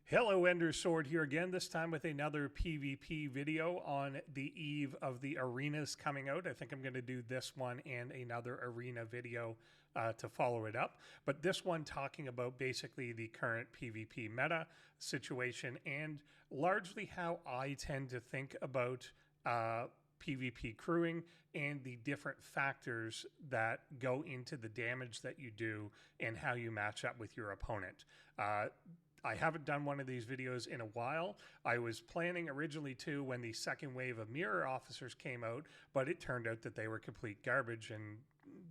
Hello, Endersword here again, this time with another PvP video on the eve of the arenas coming out. I think I'm going to do this one and another arena video to follow it up. But this one talking about basically the current PvP meta situation and largely how I tend to think about PvP crewing and the different factors that go into the damage that you do and how you match up with your opponent. I haven't done one of these videos in a while. I was planning originally to when the second wave of mirror officers came out, but it turned out that they were complete garbage and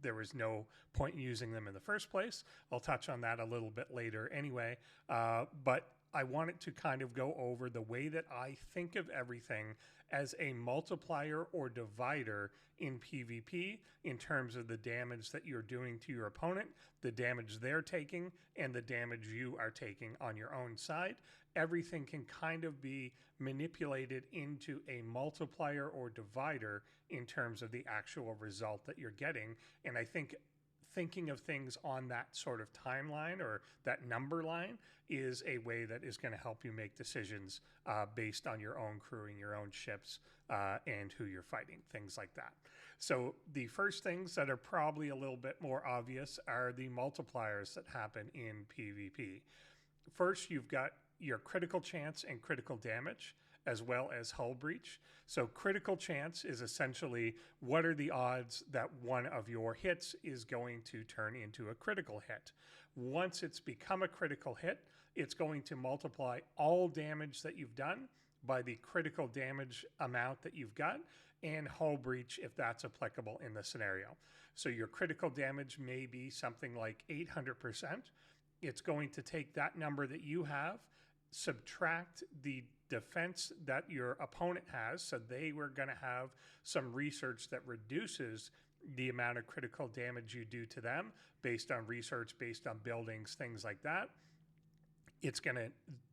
there was no point in using them in the first place. I'll touch on that a little bit later anyway, but I wanted to kind of go over the way that I think of everything as a multiplier or divider in PvP in terms of the damage that you're doing to your opponent, the damage they're taking, and the damage you are taking on your own side. Everything can kind of be manipulated into a multiplier or divider in terms of the actual result that you're getting. And I think thinking of things on that sort of timeline or that number line is a way that is going to help you make decisions based on your own crewing, your own ships, and who you're fighting, things like that. So the first things that are probably a little bit more obvious are the multipliers that happen in PvP. First, you've got your critical chance and critical damage, as well as hull breach. So critical chance is essentially what are the odds that one of your hits is going to turn into a critical hit. Once it's become a critical hit, it's going to multiply all damage that you've done by the critical damage amount that you've got and hull breach if that's applicable in the scenario. So your critical damage may be something like 800%. It's going to take that number that you have, subtract the defense that your opponent has. So they were going to have some research that reduces the amount of critical damage you do to them based on research, based on buildings, things like that. It's going to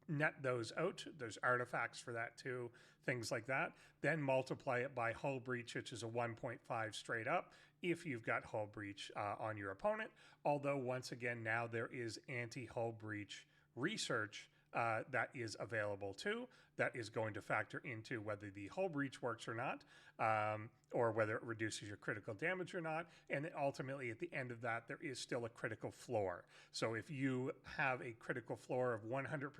net those out. There's artifacts for that too, things like that. Then multiply it by hull breach, which is a 1.5 straight up if you've got hull breach on your opponent. Although once again, now there is anti-hull breach research that is available too, that is going to factor into whether the hull breach works or not, or whether it reduces your critical damage or not. And then ultimately at the end of that, there is still a critical floor. So if you have a critical floor of 100%,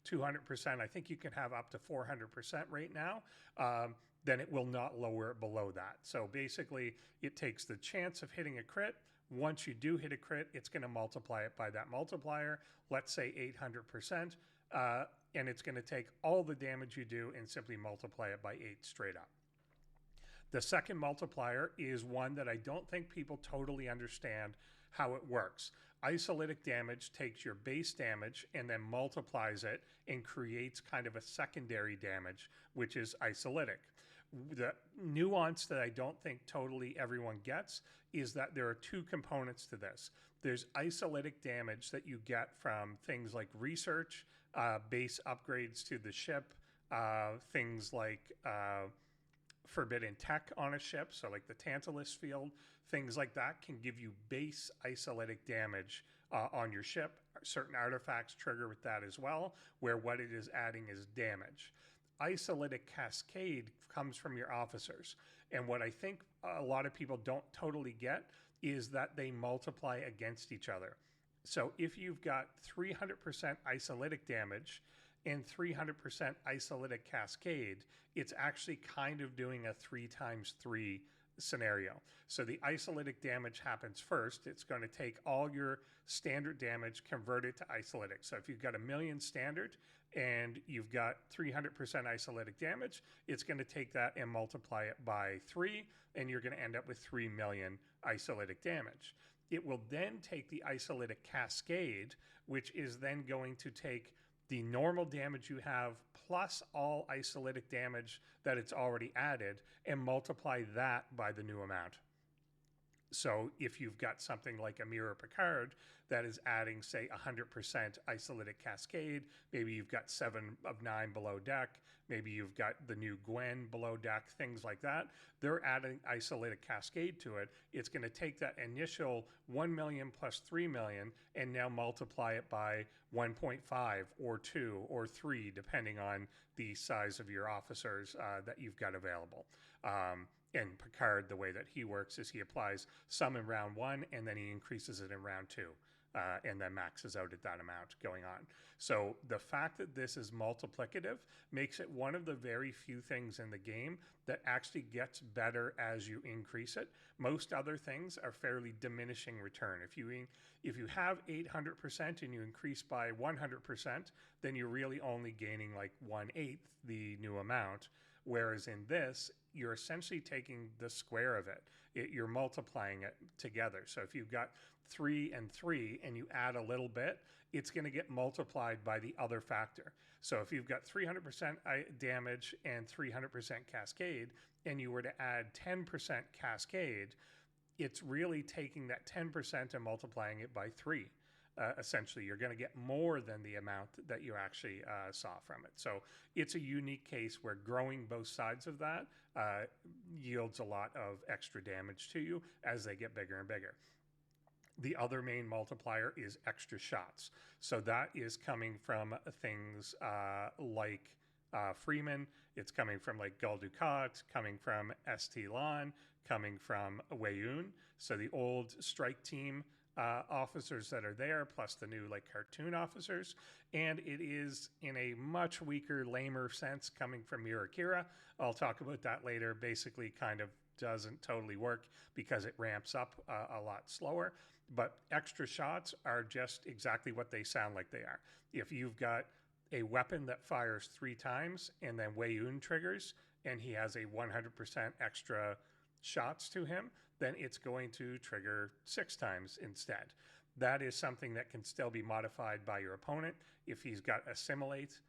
200%, I think you can have up to 400% right now, then it will not lower it below that. So basically it takes the chance of hitting a crit. Once you do hit a crit, it's going to multiply it by that multiplier, let's say 800%, and it's going to take all the damage you do and simply multiply it by 8 straight up. The second multiplier is one that I don't think people totally understand how it works. Isolytic damage takes your base damage and then multiplies it and creates kind of a secondary damage, which is isolytic. The nuance that I don't think totally everyone gets is that there are two components to this. There's isolytic damage that you get from things like research, base upgrades to the ship, things like forbidden tech on a ship, so like the Tantalus field, things like that can give you base isolytic damage on your ship. Certain artifacts trigger with that as well, where what it is adding is damage. Isolytic cascade comes from your officers. And what I think a lot of people don't totally get is that they multiply against each other. So if you've got 300% isolytic damage and 300% isolytic cascade, it's actually kind of doing a 3 times 3 scenario. So the isolytic damage happens first. It's going to take all your standard damage, convert it to isolytic. So if you've got 1,000,000 standard and you've got 300% isolytic damage, it's going to take that and multiply it by 3, and you're going to end up with 3 million isolytic damage. It will then take the isolytic cascade, which is then going to take the normal damage you have plus all isolytic damage that it's already added and multiply that by the new amount. So if you've got something like a Mirror Picard that is adding, say, 100% isolytic cascade, maybe you've got 7 of 9 below deck, maybe you've got the new Gwen below deck, things like that, they're adding isolytic cascade to it. It's going to take that initial 1 million plus 3 million and now multiply it by 1.5 or 2 or 3, depending on the size of your officers that you've got available. And Picard, the way that he works is he applies some in round 1 and then he increases it in round 2 and then maxes out at that amount going on. So the fact that this is multiplicative makes it one of the very few things in the game that actually gets better as you increase it. Most other things are fairly diminishing return. If you have 800% and you increase by 100%, then you're really only gaining like 1/8 the new amount. Whereas in this, you're essentially taking the square of it. You're multiplying it together. So if you've got 3 and 3 and you add a little bit, it's going to get multiplied by the other factor. So if you've got 300% damage and 300% cascade, and you were to add 10% cascade, it's really taking that 10% and multiplying it by 3. Essentially, you're going to get more than the amount that you actually saw from it. So it's a unique case where growing both sides of that yields a lot of extra damage to you as they get bigger and bigger. The other main multiplier is extra shots. So that is coming from things like Freeman. It's coming from like Gul Dukat, coming from ST Lan, coming from Weyoun. So the old strike team officers that are there, plus the new like cartoon officers, and it is in a much weaker, lamer sense coming from Murakira. I'll talk about that later. Basically, kind of doesn't totally work because it ramps up a lot slower. But extra shots are just exactly what they sound like they are. If you've got a weapon that fires 3 times and then Weyoun triggers, and he has a 100% extra shots to him, then it's going to trigger 6 times instead. That is something that can still be modified by your opponent. If he's got assimilate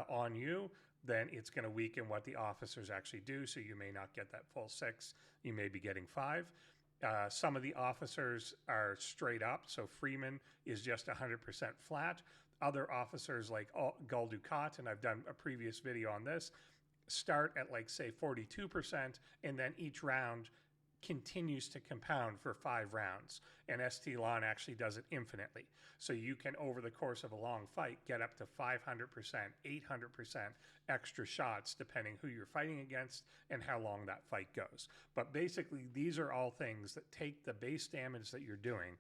on you, then it's going to weaken what the officers actually do, so you may not get that full 6. You may be getting 5. Some of the officers are straight up, so Freeman is just 100% flat. Other officers like Gul Dukat, and I've done a previous video on this, start at like say 42%, and then each round continues to compound for 5 rounds. And ST Lan actually does it infinitely. So you can, over the course of a long fight, get up to 500%, 800% extra shots, depending who you're fighting against and how long that fight goes. But basically, these are all things that take the base damage that you're doing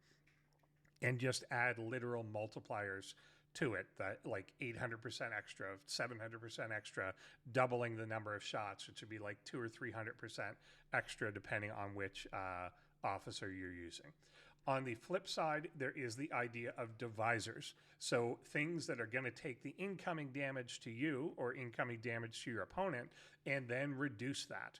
and just add literal multipliers to it, that like 800% extra, 700% extra, doubling the number of shots, which would be like 200 or 300% extra, depending on which officer you're using. On the flip side, there is the idea of divisors. So things that are going to take the incoming damage to you or incoming damage to your opponent and then reduce that.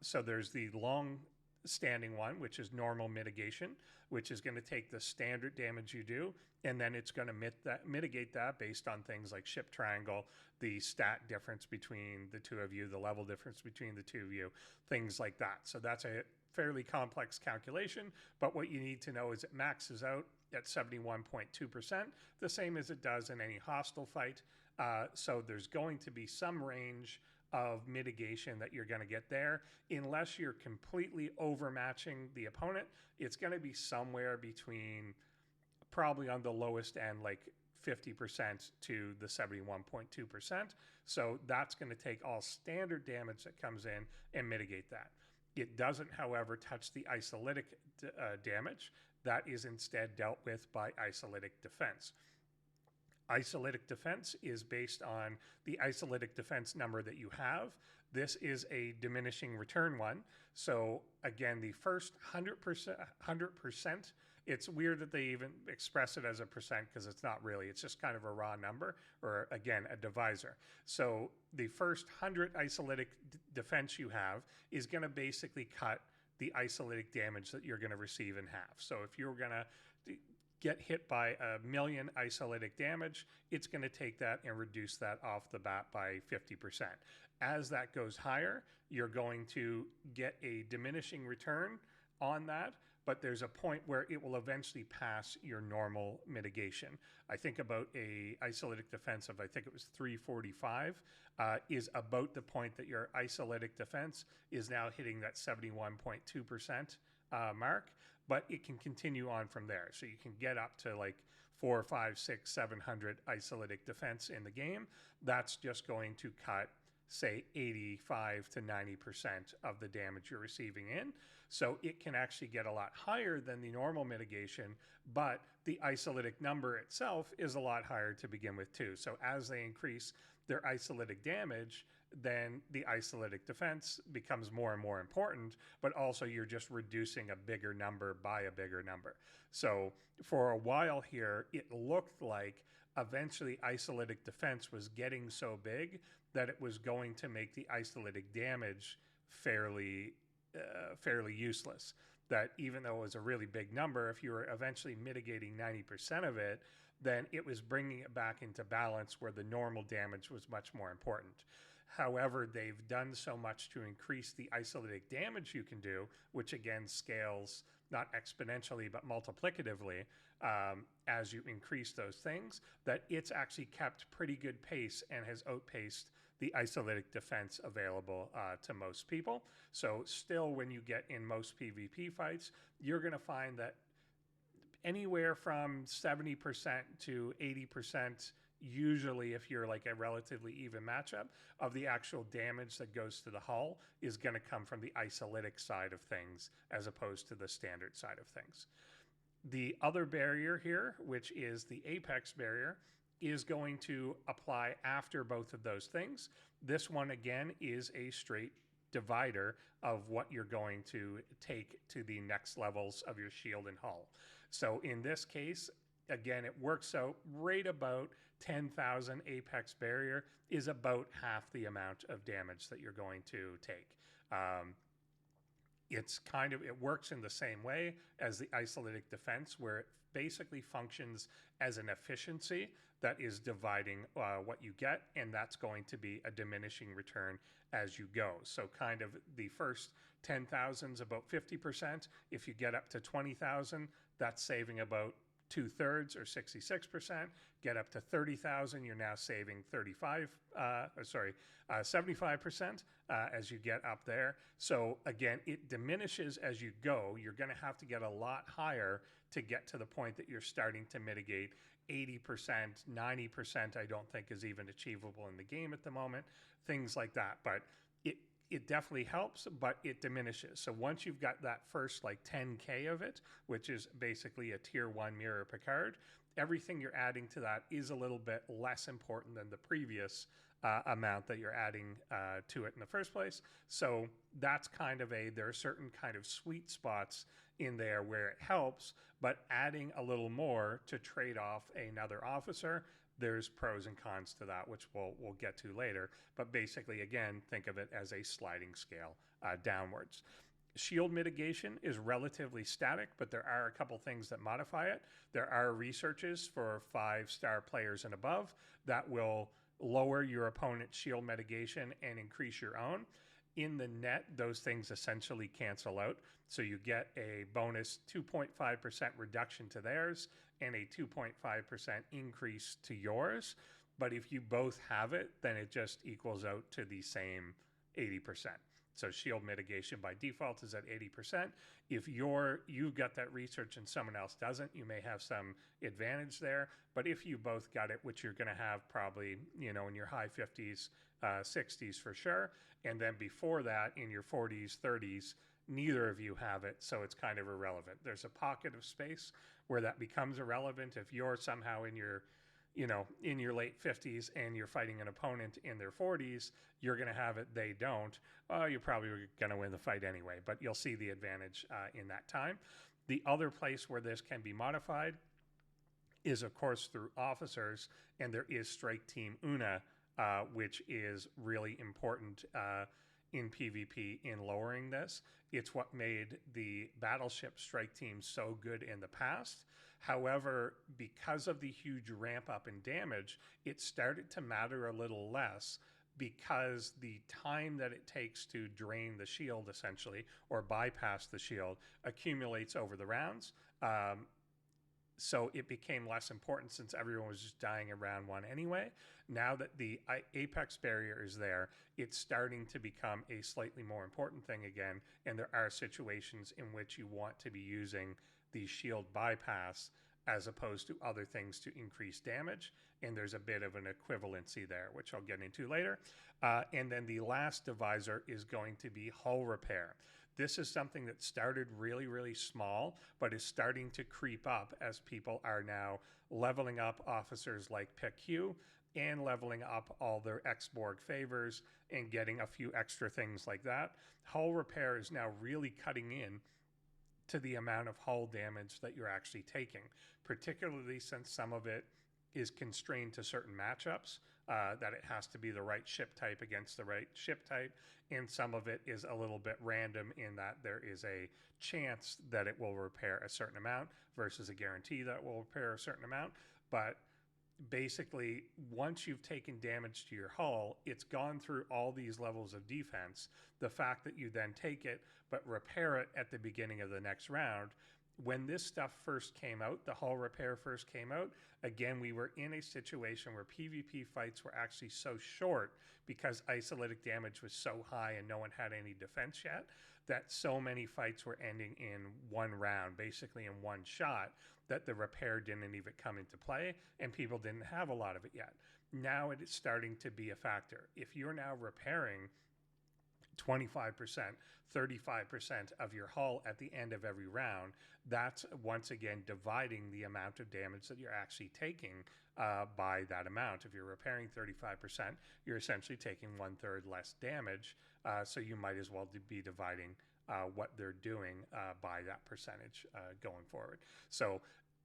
So there's the long-standing one, which is normal mitigation, which is going to take the standard damage you do, and then it's going to mitigate that based on things like ship triangle, the stat difference between the two of you, the level difference between the two of you, things like that. So that's a fairly complex calculation, but what you need to know is it maxes out at 71.2%, the same as it does in any hostile fight. So there's going to be some range of mitigation that you're going to get there. Unless you're completely overmatching the opponent, it's going to be somewhere between probably on the lowest end, like 50% to the 71.2%. So that's going to take all standard damage that comes in and mitigate that. It doesn't, however, touch the isolytic damage. That is instead dealt with by isolytic defense. Isolytic defense is based on the isolytic defense number that you have. This is a diminishing return one. So again, the first 100%, it's weird that they even express it as a percent because it's not really. It's just kind of a raw number, or again, a divisor. So the first 100 isolytic defense you have is going to basically cut the isolytic damage that you're going to receive in half. So if you're going to get hit by 1 million isolytic damage, it's going to take that and reduce that off the bat by 50%. As that goes higher, you're going to get a diminishing return on that, but there's a point where it will eventually pass your normal mitigation. I think about a isolytic defense of, I think it was 345, is about the point that your isolytic defense is now hitting that 71.2% mark, but it can continue on from there. So you can get up to like 4, 5, 6, 700 isolytic defense in the game. That's just going to cut, say, 85 to 90% of the damage you're receiving in. So it can actually get a lot higher than the normal mitigation, but the isolytic number itself is a lot higher to begin with too. So as they increase their isolytic damage, then the isolytic defense becomes more and more important, but also you're just reducing a bigger number by a bigger number. So for a while here, it looked like eventually isolytic defense was getting so big that it was going to make the isolytic damage fairly useless. That even though it was a really big number, if you were eventually mitigating 90% of it, then it was bringing it back into balance where the normal damage was much more important. However, they've done so much to increase the isolytic damage you can do, which again scales not exponentially but multiplicatively as you increase those things, that it's actually kept pretty good pace and has outpaced the isolytic defense available to most people. So still, when you get in most PvP fights, you're going to find that anywhere from 70% to 80%, usually if you're like a relatively even matchup, of the actual damage that goes to the hull is going to come from the isolytic side of things as opposed to the standard side of things. The other barrier here, which is the apex barrier, is going to apply after both of those things. This one, again, is a straight divider of what you're going to take to the next levels of your shield and hull. So in this case, again, it works out right about 10,000 apex barrier is about half the amount of damage that you're going to take. It works in the same way as the isolytic defense, where it basically functions as an efficiency that is dividing what you get, and that's going to be a diminishing return as you go. So kind of the first 10,000 is about 50%. If you get up to 20,000, that's saving about 2/3 or 66%. Get up to 30,000, you're now saving 75% as you get up there. So again, it diminishes as you go. You're going to have to get a lot higher to get to the point that you're starting to mitigate. 80%, 90%, I don't think is even achievable in the game at the moment. Things like that. But it definitely helps, but it diminishes. So once you've got that first like 10K of it, which is basically a tier 1 mirror Picard, everything you're adding to that is a little bit less important than the previous amount that you're adding to it in the first place. So that's kind of there are certain kind of sweet spots in there where it helps, but adding a little more to trade off another officer, there's pros and cons to that, which we'll get to later. But basically, again, think of it as a sliding scale downwards. Shield mitigation is relatively static, but there are a couple things that modify it. There are researches for 5-star players and above that will lower your opponent's shield mitigation and increase your own. In the net, those things essentially cancel out. So you get a bonus 2.5% reduction to theirs and a 2.5% increase to yours. But if you both have it, then it just equals out to the same 80%. So shield mitigation by default is at 80%. If you've got that research and someone else doesn't, you may have some advantage there. But if you both got it, which you're going to have probably, in your high 50s, 60s for sure. And then before that, in your 40s, 30s, neither of you have it. So it's kind of irrelevant. There's a pocket of space where that becomes irrelevant. If you're somehow in your late 50s and you're fighting an opponent in their 40s, you're going to have it, they don't. You're probably going to win the fight anyway, but you'll see the advantage in that time. The other place where this can be modified is, of course, through officers, and there is Strike Team Una, which is really important in PvP in lowering this. It's what made the battleship strike team so good in the past. However, because of the huge ramp up in damage, it started to matter a little less because the time that it takes to drain the shield, essentially, or bypass the shield, accumulates over the rounds. So it became less important since everyone was just dying in round one anyway. Now that the apex barrier is there, it's starting to become a slightly more important thing again, and there are situations in which you want to be using the shield bypass as opposed to other things to increase damage, and there's a bit of an equivalency there, which I'll get into later. And then the last divisor is going to be hull repair. This is something that started really, really small, but is starting to creep up as people are now leveling up officers like PIQ and leveling up all their X-Borg favors and getting a few extra things like that. Hull repair is now really cutting in to the amount of hull damage that you're actually taking, particularly since some of it is constrained to certain matchups, that it has to be the right ship type against the right ship type, and some of it is a little bit random in that there is a chance that it will repair a certain amount versus a guarantee that it will repair a certain amount. But basically, once you've taken damage to your hull, it's gone through all these levels of defense. The fact that you then take it but repair it at the beginning of the next round, when this stuff first came out, the hull repair first came out, again, we were in a situation where PvP fights were actually so short because isolytic damage was so high and no one had any defense yet, that so many fights were ending in one round, basically in one shot, that the repair didn't even come into play and people didn't have a lot of it yet. Now it is starting to be a factor. If you're now repairing 25%, 35% of your hull at the end of every round, that's once again dividing the amount of damage that you're actually taking by that amount. If you're repairing 35%, you're essentially taking 1/3 less damage, so you might as well be dividing what they're doing by that percentage going forward. So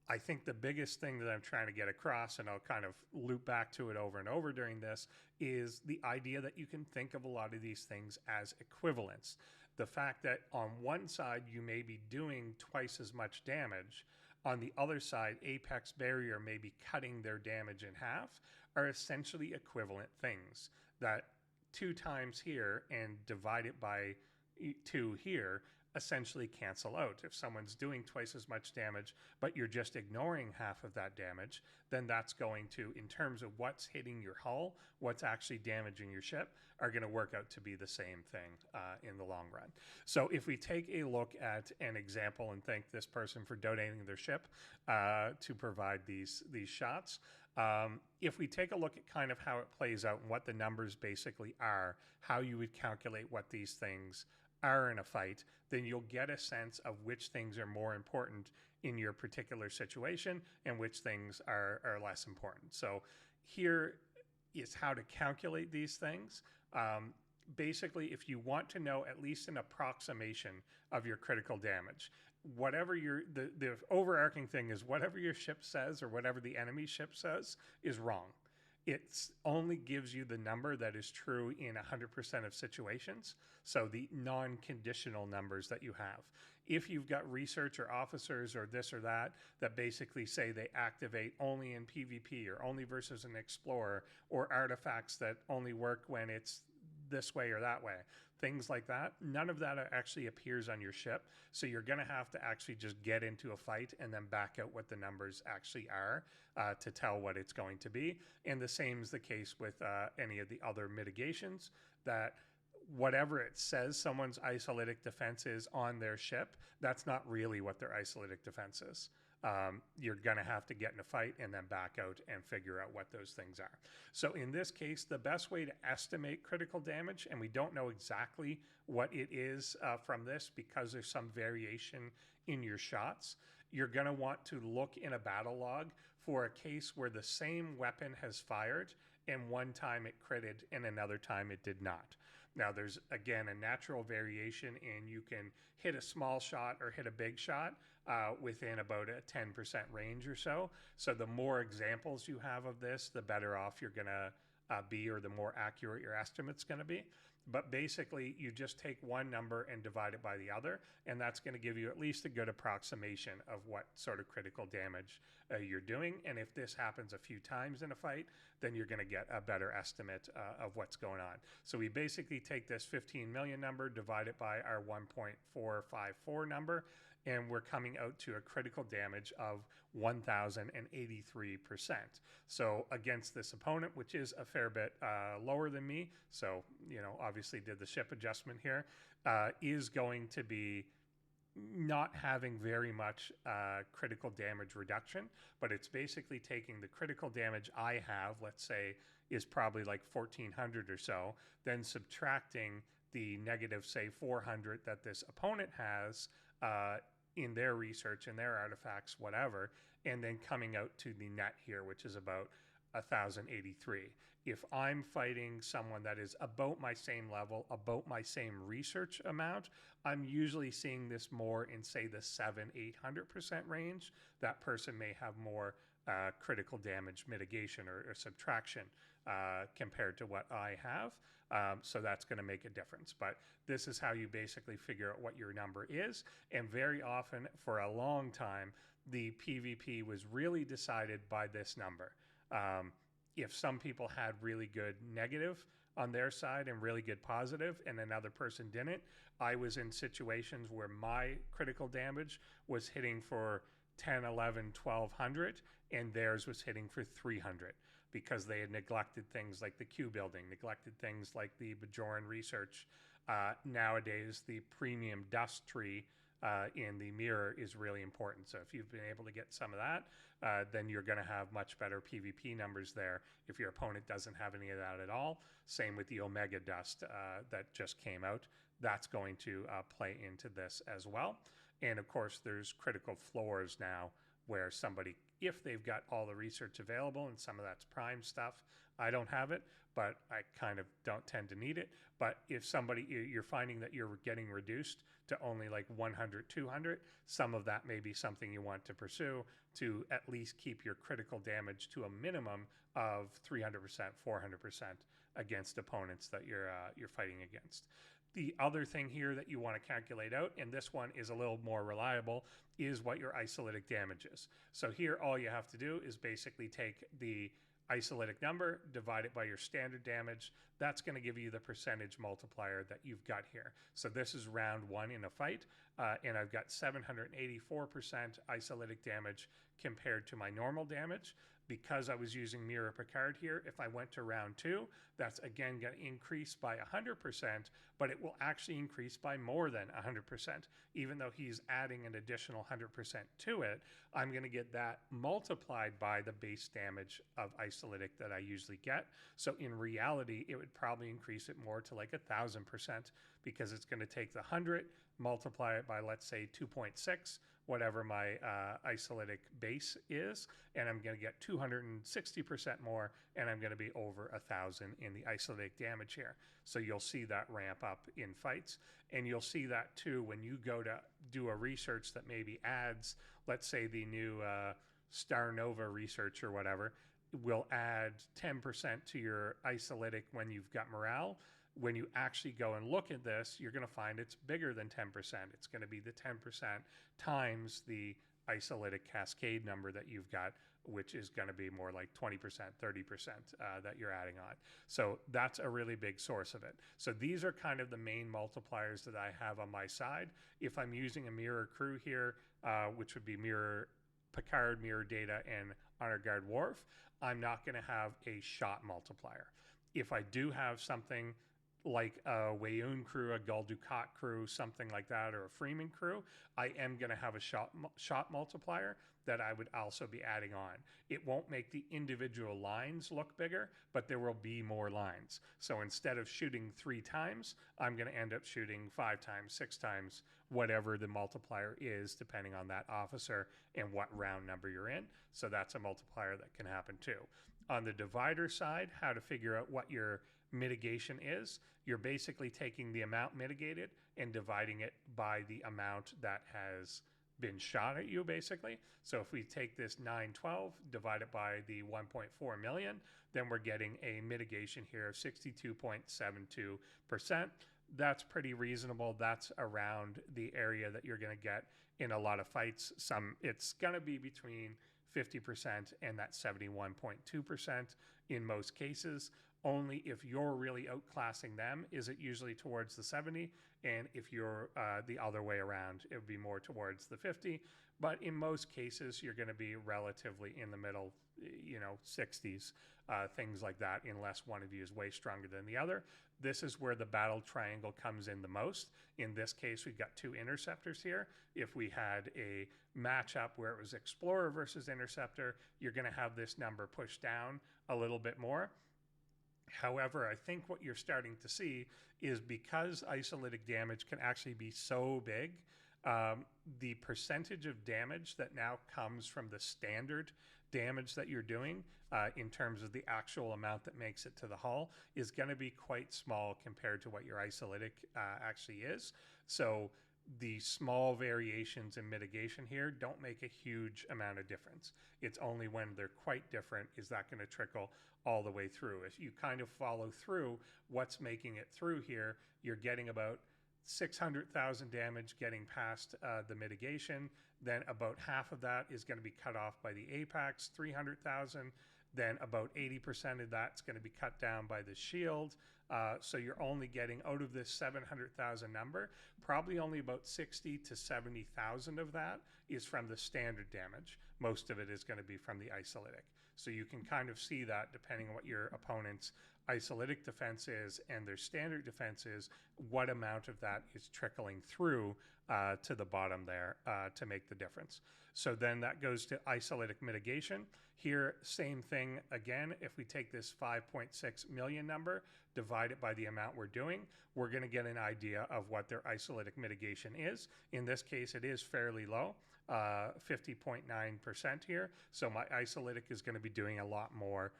I think the biggest thing that I'm trying to get across, and I'll kind of loop back to it over and over during this, is the idea that you can think of a lot of these things as equivalents. The fact that on one side you may be doing twice as much damage, on the other side apex barrier may be cutting their damage in half, are essentially equivalent things. That 2 times here and divide it by 2 here essentially cancel out. If someone's doing twice as much damage, but you're just ignoring half of that damage, then that's going to, in terms of what's hitting your hull, what's actually damaging your ship, are going to work out to be the same thing in the long run. So if we take a look at an example and thank this person for donating their ship to provide these shots, if we take a look at kind of how it plays out and what the numbers basically are, how you would calculate what these things are in a fight, then you'll get a sense of which things are more important in your particular situation and which things are less important. So here is how to calculate these things. Basically, if you want to know at least an approximation of your critical damage, whatever the overarching thing is, whatever your ship says or whatever the enemy ship says is wrong. It only gives you the number that is true in 100% of situations, so the non-conditional numbers that you have. If you've got research or officers or this or that basically say they activate only in PvP or only versus an explorer, or artifacts that only work when it's this way or that way, things like that, none of that actually appears on your ship. So you're going to have to actually just get into a fight and then back out what the numbers actually are to tell what it's going to be. And the same is the case with any of the other mitigations, that whatever it says someone's isolytic defense is on their ship, that's not really what their isolytic defense is. You're going to have to get in a fight and then back out and figure out what those things are. So in this case, the best way to estimate critical damage, and we don't know exactly what it is from this because there's some variation in your shots, you're going to want to look in a battle log for a case where the same weapon has fired and one time it critted and another time it did not. Now, there's, again, a natural variation in you can hit a small shot or hit a big shot within about a 10% range or so. So the more examples you have of this, the better off you're going to be, or the more accurate your estimate's going to be. But basically, you just take one number and divide it by the other, and that's going to give you at least a good approximation of what sort of critical damage you're doing. And if this happens a few times in a fight, then you're going to get a better estimate of what's going on. So we basically take this 15 million number, divide it by our 1.454 number, and we're coming out to a critical damage of 1,083%. So against this opponent, which is a fair bit lower than me, so, you know, obviously did the ship adjustment here, is going to be not having very much critical damage reduction, but it's basically taking the critical damage I have, let's say, is probably like 1,400 or so, then subtracting the negative, say, 400 that this opponent has in their research, in their artifacts, whatever, and then coming out to the net here, which is about 1,083. If I'm fighting someone that is about my same level, about my same research amount, I'm usually seeing this more in, say, the 700-800% range. That person may have more critical damage mitigation or subtraction compared to what I have. So that's going to make a difference. But this is how you basically figure out what your number is. And very often, for a long time, the PvP was really decided by this number. If some people had really good negative on their side and really good positive, and another person didn't, I was in situations where my critical damage was hitting for 10, 11, 1,200, and theirs was hitting for 300 because they had neglected things like the Q building, neglected things like the Bajoran research. Nowadays, the premium dust tree in the mirror is really important. So if you've been able to get some of that, then you're going to have much better PvP numbers there if your opponent doesn't have any of that at all. Same with the Omega dust that just came out. That's going to play into this as well. And of course, there's critical floors now where somebody, if they've got all the research available, and some of that's prime stuff, I don't have it, but I kind of don't tend to need it. But if somebody, you're finding that you're getting reduced to only like 100, 200, some of that may be something you want to pursue to at least keep your critical damage to a minimum of 300%, 400% against opponents that you're fighting against. The other thing here that you want to calculate out, and this one is a little more reliable, is what your isolytic damage is. So here all you have to do is basically take the isolytic number, divide it by your standard damage. That's going to give you the percentage multiplier that you've got here. So this is round one in a fight, and I've got 784% isolytic damage compared to my normal damage. Because I was using Mirror Picard here, if I went to round two, that's again going to increase by 100%, but it will actually increase by more than 100%. Even though he's adding an additional 100% to it, I'm going to get that multiplied by the base damage of isolytic that I usually get. So in reality, it would probably increase it more to like 1,000% because it's going to take the 100, multiply it by, let's say, 2.6, whatever my isolytic base is, and I'm going to get 260% more, and I'm going to be over 1,000 in the isolytic damage here. So you'll see that ramp up in fights, and you'll see that too when you go to do a research that maybe adds, let's say the new Star Nova research or whatever, will add 10% to your isolytic when you've got morale. When you actually go and look at this, you're going to find it's bigger than 10%. It's going to be the 10% times the isolytic cascade number that you've got, which is going to be more like 20%, 30% that you're adding on. So that's a really big source of it. So these are kind of the main multipliers that I have on my side. If I'm using a mirror crew here, which would be Mirror Picard, Mirror Data, and Honor Guard Worf, I'm not going to have a shot multiplier. If I do have something like a Wayoon crew, a Gul Dukat crew, something like that, or a Freeman crew, I am going to have a shot multiplier that I would also be adding on. It won't make the individual lines look bigger, but there will be more lines. So instead of shooting 3 times, I'm going to end up shooting 5 times, 6 times, whatever the multiplier is, depending on that officer and what round number you're in. So that's a multiplier that can happen too. On the divider side, how to figure out what your mitigation is, you're basically taking the amount mitigated and dividing it by the amount that has been shot at you, basically. So if we take this 912, divide it by the 1.4 million, then we're getting a mitigation here of 62.72%. That's pretty reasonable. That's around the area that you're going to get in a lot of fights. It's going to be between 50% and that 71.2% in most cases. Only if you're really outclassing them is it usually towards the 70, and if you're the other way around, it would be more towards the 50. But in most cases, you're going to be relatively in the middle, 60s, things like that, unless one of you is way stronger than the other. This is where the battle triangle comes in the most. In this case, we've got two interceptors here. If we had a matchup where it was Explorer versus Interceptor, you're going to have this number pushed down a little bit more. However, I think what you're starting to see is because isolytic damage can actually be so big, the percentage of damage that now comes from the standard damage that you're doing in terms of the actual amount that makes it to the hull is going to be quite small compared to what your isolytic actually is. So the small variations in mitigation here don't make a huge amount of difference. It's only when they're quite different is that going to trickle all the way through. If you kind of follow through what's making it through here, you're getting about 600,000 damage getting past the mitigation. Then about half of that is going to be cut off by the apex, 300,000. Then about 80% of that's going to be cut down by the shield. So you're only getting out of this 700,000 number, probably only about 60 to 70,000 of that is from the standard damage. Most of it is going to be from the isolytic. So you can kind of see that depending on what your opponent's isolytic defense is and their standard defense is, what amount of that is trickling through to the bottom there to make the difference. So then that goes to isolytic mitigation. Here, same thing again. If we take this 5.6 million number, divide it by the amount we're doing, we're going to get an idea of what their isolytic mitigation is. In this case, it is fairly low, 50.9% here. So my isolytic is going to be doing a lot more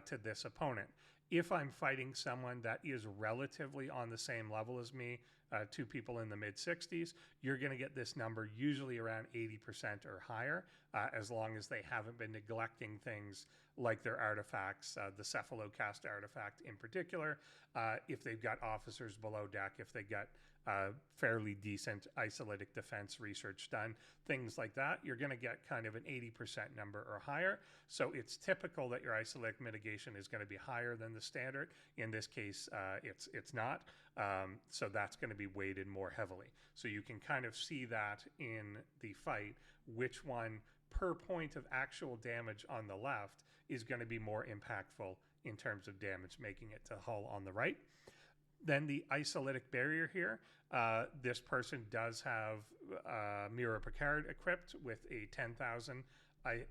to this opponent. If I'm fighting someone that is relatively on the same level as me, two people in the mid-60s, you're going to get this number usually around 80% or higher, as long as they haven't been neglecting things like their artifacts, the Cephalocast artifact in particular, if they've got officers below deck, if they got fairly decent isolytic defense research done, things like that, you're going to get kind of an 80% number or higher. So it's typical that your isolytic mitigation is going to be higher than the standard. In this case, it's not. So that's going to be weighted more heavily. So you can kind of see that in the fight, which one per point of actual damage on the left is going to be more impactful in terms of damage making it to hull on the right. Then the isolytic barrier here, this person does have Mirror Picard equipped with a 10,000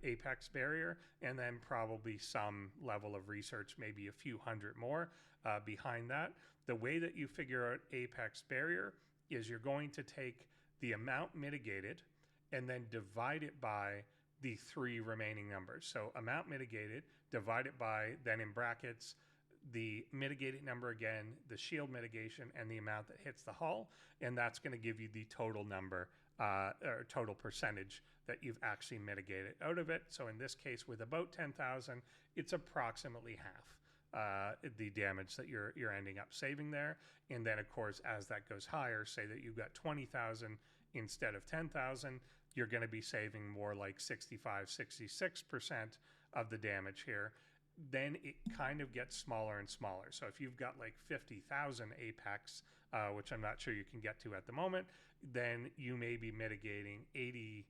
apex barrier, and then probably some level of research, maybe a few hundred more behind that. The way that you figure out apex barrier is you're going to take the amount mitigated and then divide it by the three remaining numbers. So amount mitigated, divide it by, then in brackets, the mitigated number again, the shield mitigation, and the amount that hits the hull, and that's going to give you the total number or total percentage that you've actually mitigated out of it. So in this case, with about 10,000, it's approximately half the damage that you're ending up saving there. And then of course, as that goes higher, say that you've got 20,000 instead of 10,000, you're going to be saving more like 65, 66% of the damage here. Then it kind of gets smaller and smaller. So if you've got like 50,000 apex, which I'm not sure you can get to at the moment, then you may be mitigating 80%,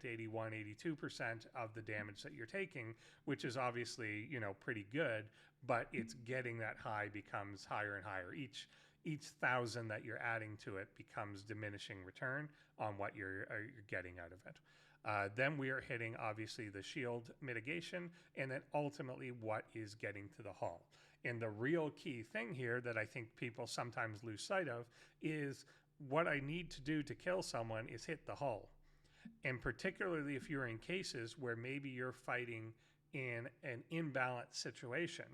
81, 82% of the damage that you're taking, which is obviously, pretty good, but it's getting that high becomes higher and higher. Each 1,000 that you're adding to it becomes diminishing return on what you're getting out of it. Then we are hitting, obviously, the shield mitigation, and then ultimately what is getting to the hull. And the real key thing here that I think people sometimes lose sight of is what I need to do to kill someone is hit the hull. And particularly if you're in cases where maybe you're fighting in an imbalanced situation,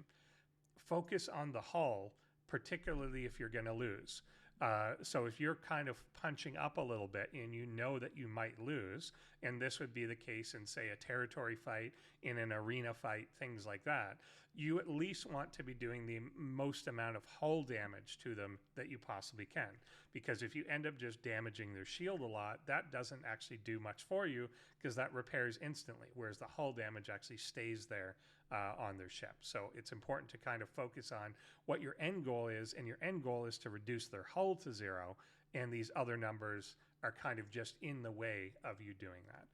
focus on the hull, particularly if you're going to lose. So if you're kind of punching up a little bit and you know that you might lose, and this would be the case in, say, a territory fight, in an arena fight, things like that, you at least want to be doing the most amount of hull damage to them that you possibly can. Because if you end up just damaging their shield a lot, that doesn't actually do much for you, because that repairs instantly, whereas the hull damage actually stays there on their ship. So it's important to kind of focus on what your end goal is, and your end goal is to reduce their hull to 0, and these other numbers are kind of just in the way of you doing that.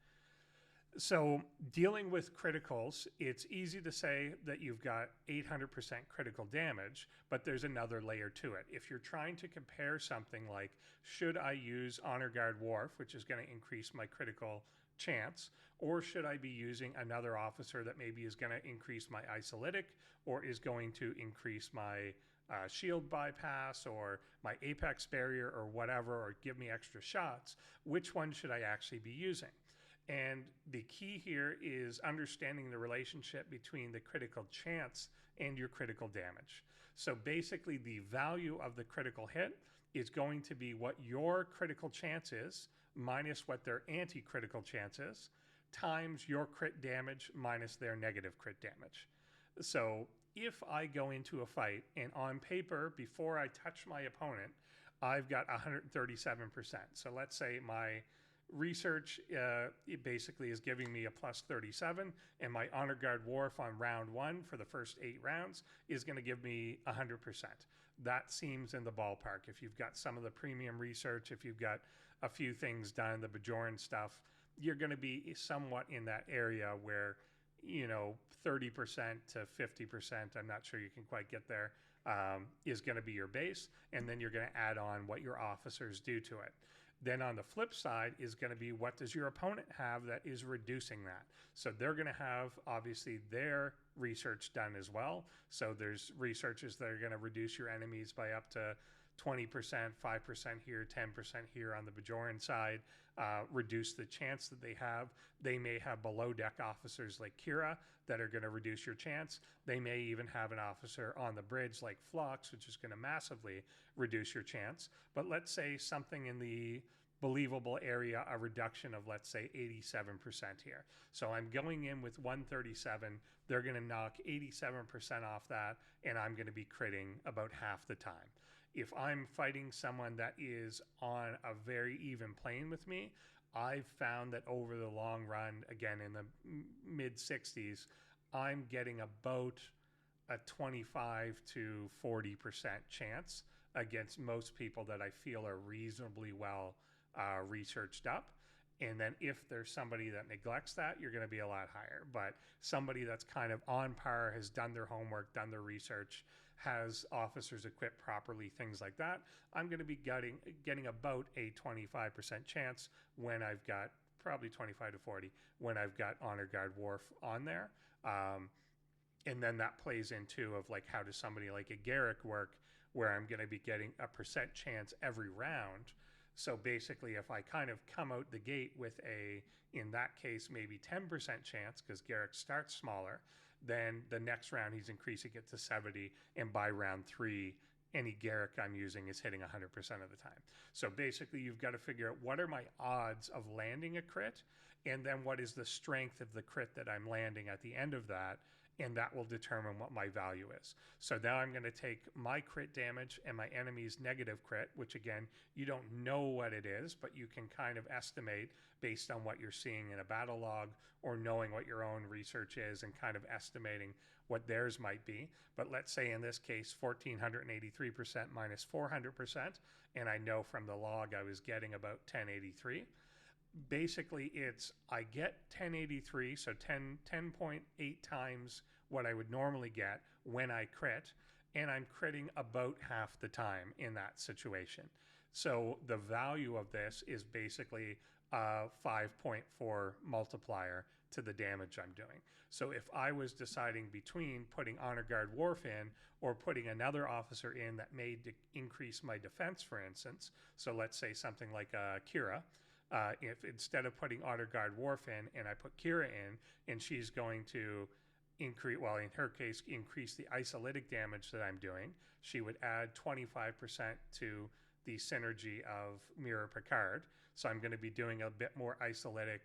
So dealing with criticals, it's easy to say that you've got 800% critical damage, but there's another layer to it. If you're trying to compare something like, should I use Honor Guard Wharf, which is going to increase my critical chance, or should I be using another officer that maybe is going to increase my isolytic, or is going to increase my shield bypass, or my apex barrier, or whatever, or give me extra shots, which one should I actually be using? And the key here is understanding the relationship between the critical chance and your critical damage. So basically the value of the critical hit is going to be what your critical chance is minus what their anti-critical chance is, times your crit damage minus their negative crit damage. So if I go into a fight and on paper, before I touch my opponent, I've got 137%. So let's say my research it basically is giving me a plus 37, and my Honor Guard Wharf on round 1 for the first 8 rounds is going to give me 100%. That seems in the ballpark. If you've got some of the premium research, if you've got a few things done, the Bajoran stuff, you're going to be somewhat in that area where, 30% to 50%, I'm not sure you can quite get there, is going to be your base, and then you're going to add on what your officers do to it. Then on the flip side is going to be, what does your opponent have that is reducing that? So they're going to have obviously their research done as well. So there's researchers that are going to reduce your enemies by up to 20%, 5% here, 10% here on the Bajoran side, reduce the chance that they have. They may have below deck officers like Kira that are going to reduce your chance. They may even have an officer on the bridge like Flux, which is going to massively reduce your chance. But let's say something in the believable area, a reduction of, let's say, 87% here. So I'm going in with 137. They're going to knock 87% off that, and I'm going to be critting about half the time. If I'm fighting someone that is on a very even plane with me, I've found that over the long run, again in the mid 60s, I'm getting about a 25 to 40% chance against most people that I feel are reasonably well researched up. And then if there's somebody that neglects that, you're going to be a lot higher. But somebody that's kind of on par, has done their homework, done their research, has officers equipped properly, things like that, I'm going to be getting about a 25% chance when I've got, probably 25 to 40, when I've got Honor Guard Wharf on there. And then that plays into of like, how does somebody like a Garrick work, where I'm going to be getting a percent chance every round. So basically, if I kind of come out the gate with a, in that case, maybe 10% chance, because Garrick starts smaller, then the next round he's increasing it to 70, and by round 3, any Garrick I'm using is hitting 100% of the time. So basically, you've got to figure out, what are my odds of landing a crit, and then what is the strength of the crit that I'm landing at the end of that, and that will determine what my value is. So now I'm going to take my crit damage and my enemy's negative crit, which again, you don't know what it is, but you can kind of estimate based on what you're seeing in a battle log, or knowing what your own research is and kind of estimating what theirs might be. But let's say in this case, 1,483% minus 400%, and I know from the log I was getting about 1083. Basically, it's, I get 1083, so 10.8 times what I would normally get when I crit, and I'm critting about half the time in that situation. So the value of this is basically a 5.4 multiplier to the damage I'm doing. So if I was deciding between putting Honor Guard Wharf in or putting another officer in that may increase my defense, for instance, so let's say something like Kira, if instead of putting Honor Guard Wharf in and I put Kira in, and she's going to increase, well, in her case, increase the isolytic damage that I'm doing, she would add 25% to the synergy of Mirror Picard. So I'm going to be doing a bit more isolytic,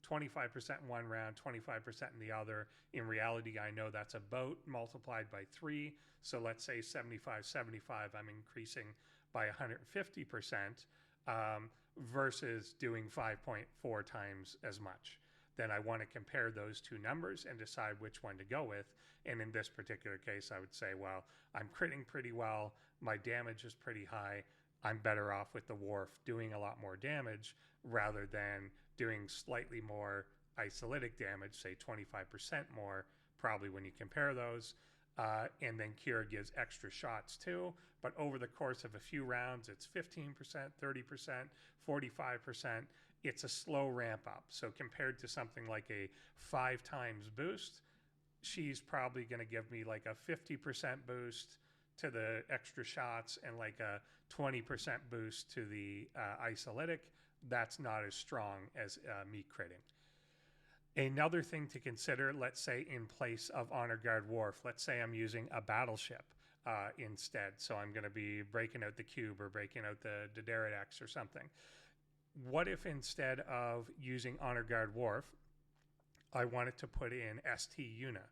25% in one round, 25% in the other. In reality, I know that's about multiplied by 3. So let's say 75, 75, I'm increasing by 150% versus doing 5.4 times as much. Then I want to compare those two numbers and decide which one to go with. And in this particular case, I would say, well, I'm critting pretty well. My damage is pretty high. I'm better off with the Wharf doing a lot more damage rather than doing slightly more isolytic damage, say 25% more, probably when you compare those. And then Kira gives extra shots too, but over the course of a few rounds, it's 15%, 30%, 45%. It's a slow ramp up. So compared to something like a 5 times boost, she's probably going to give me like a 50% boost to the extra shots and like a 20% boost to the isolytic. That's not as strong as me critting. Another thing to consider, let's say in place of Honor Guard Wharf, let's say I'm using a battleship instead. So I'm going to be breaking out the Cube or breaking out the Derridax or something. What if instead of using Honor Guard Wharf, I wanted to put in ST Una?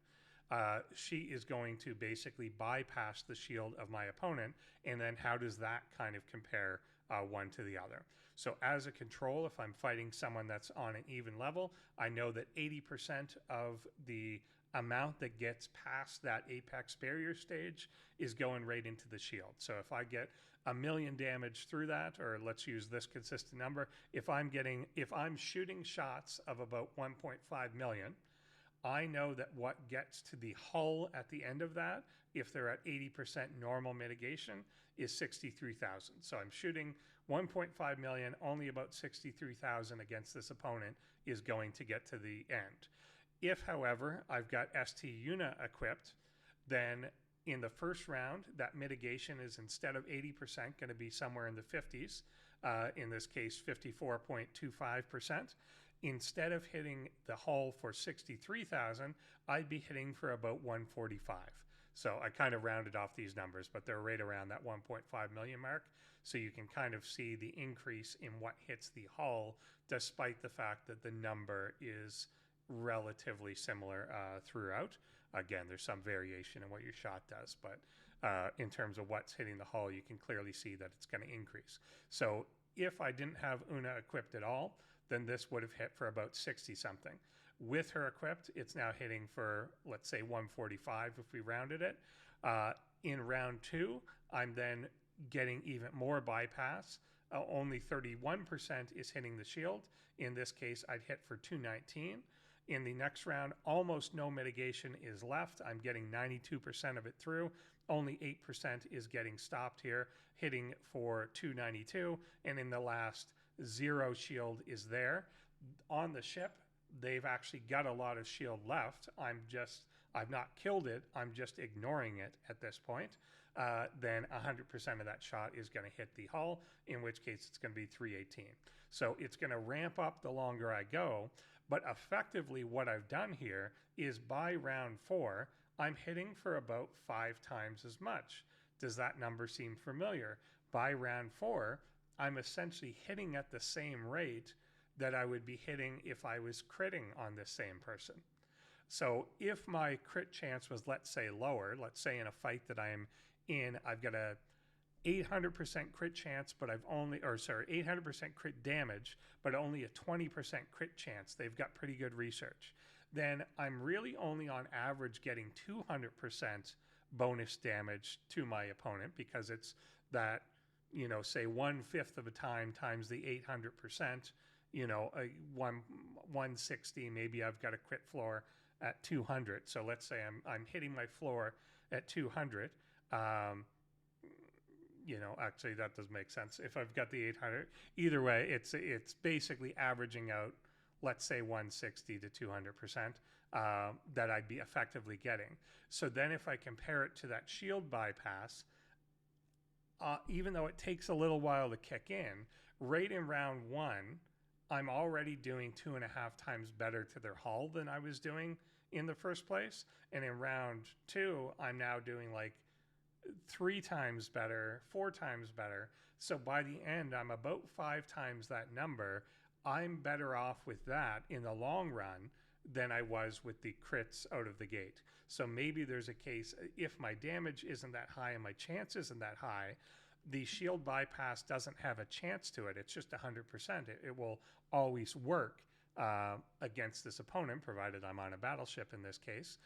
She is going to basically bypass the shield of my opponent, and then how does that kind of compare one to the other? So as a control, if I'm fighting someone that's on an even level, I know that 80% of the amount that gets past that apex barrier stage is going right into the shield. So if I get 1 million damage through that, or let's use this consistent number, if I'm shooting shots of about 1.5 million, I know that what gets to the hull at the end of that, if they're at 80% normal mitigation, is 63,000. So I'm shooting 1.5 million, only about 63,000 against this opponent is going to get to the end. If, however, I've got ST Una equipped, then in the first round, that mitigation is instead of 80% going to be somewhere in the 50s, in this case 54.25%. Instead of hitting the hull for 63,000, I'd be hitting for about 145. So I kind of rounded off these numbers, but they're right around that 1.5 million mark. So you can kind of see the increase in what hits the hull, despite the fact that the number is relatively similar throughout. Again, there's some variation in what your shot does, but in terms of what's hitting the hull, you can clearly see that it's going to increase. So if I didn't have Una equipped at all, then this would have hit for about 60 something. With her equipped, it's now hitting for, let's say, 145 if we rounded it. In round 2, I'm then getting even more bypass. Only 31% is hitting the shield. In this case, I'd hit for 219. In the next round, almost no mitigation is left. I'm getting 92% of it through. Only 8% is getting stopped here, hitting for 292. And in the last, 0 shield is there. On the ship, they've actually got a lot of shield left. I've not killed it. I'm just ignoring it at this point. Then 100% of that shot is going to hit the hull, in which case it's going to be 318. So it's going to ramp up the longer I go. But effectively what I've done here is by round 4, I'm hitting for about 5 times as much. Does that number seem familiar? By round 4, I'm essentially hitting at the same rate that I would be hitting if I was critting on this same person. So if my crit chance was, let's say, lower, let's say in a fight that I'm in, I've got a 800% crit chance, but 800% crit damage, but only a 20% crit chance. They've got pretty good research. Then I'm really only on average getting 200% bonus damage to my opponent, because it's that, say 1/5 of a time times the 800%, 160, maybe I've got a crit floor at 200. So let's say I'm hitting my floor at 200. Actually that does make sense. If I've got the 800, either way, it's basically averaging out, let's say 160 to 200% that I'd be effectively getting. So then if I compare it to that shield bypass, even though it takes a little while to kick in, right in round 1, I'm already doing 2.5 times better to their hull than I was doing in the first place. And in round 2, I'm now doing like 3 times better, 4 times better. So by the end, I'm about 5 times that number. I'm better off with that in the long run than I was with the crits out of the gate. So maybe there's a case, if my damage isn't that high and my chance isn't that high, the shield bypass doesn't have a chance to it. It's just 100%. It will always work against this opponent, provided I'm on a battleship in this case.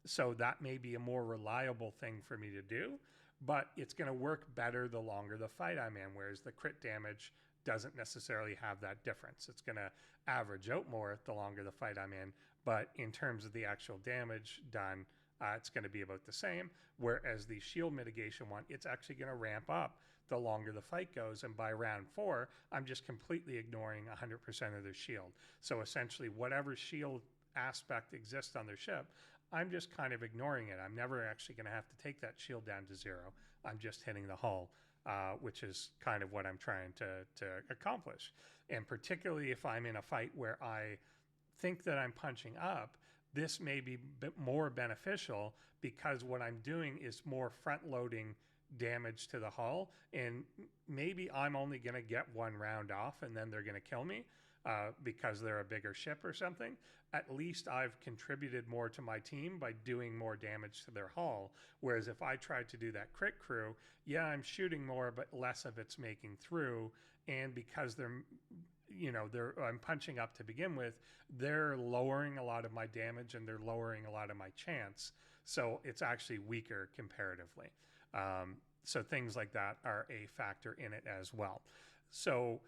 So that may be a more reliable thing for me to do, but it's going to work better the longer the fight I'm in, whereas the crit damage doesn't necessarily have that difference. It's going to average out more the longer the fight I'm in, but in terms of the actual damage done, it's going to be about the same, whereas the shield mitigation one, it's actually going to ramp up the longer the fight goes, and by round 4, I'm just completely ignoring 100% of their shield. So essentially, whatever shield aspect exists on their ship, I'm just kind of ignoring it. I'm never actually going to have to take that shield down to 0. I'm just hitting the hull, which is kind of what I'm trying to accomplish. And particularly if I'm in a fight where I think that I'm punching up, this may be a bit more beneficial because what I'm doing is more front-loading damage to the hull, and maybe I'm only going to get 1 round off and then they're going to kill me because they're a bigger ship or something. At least I've contributed more to my team by doing more damage to their hull. Whereas if I tried to do that crit crew, yeah, I'm shooting more, but less of it's making through. And because I'm punching up to begin with, they're lowering a lot of my damage and they're lowering a lot of my chance. So it's actually weaker comparatively. So things like that are a factor in it as well. So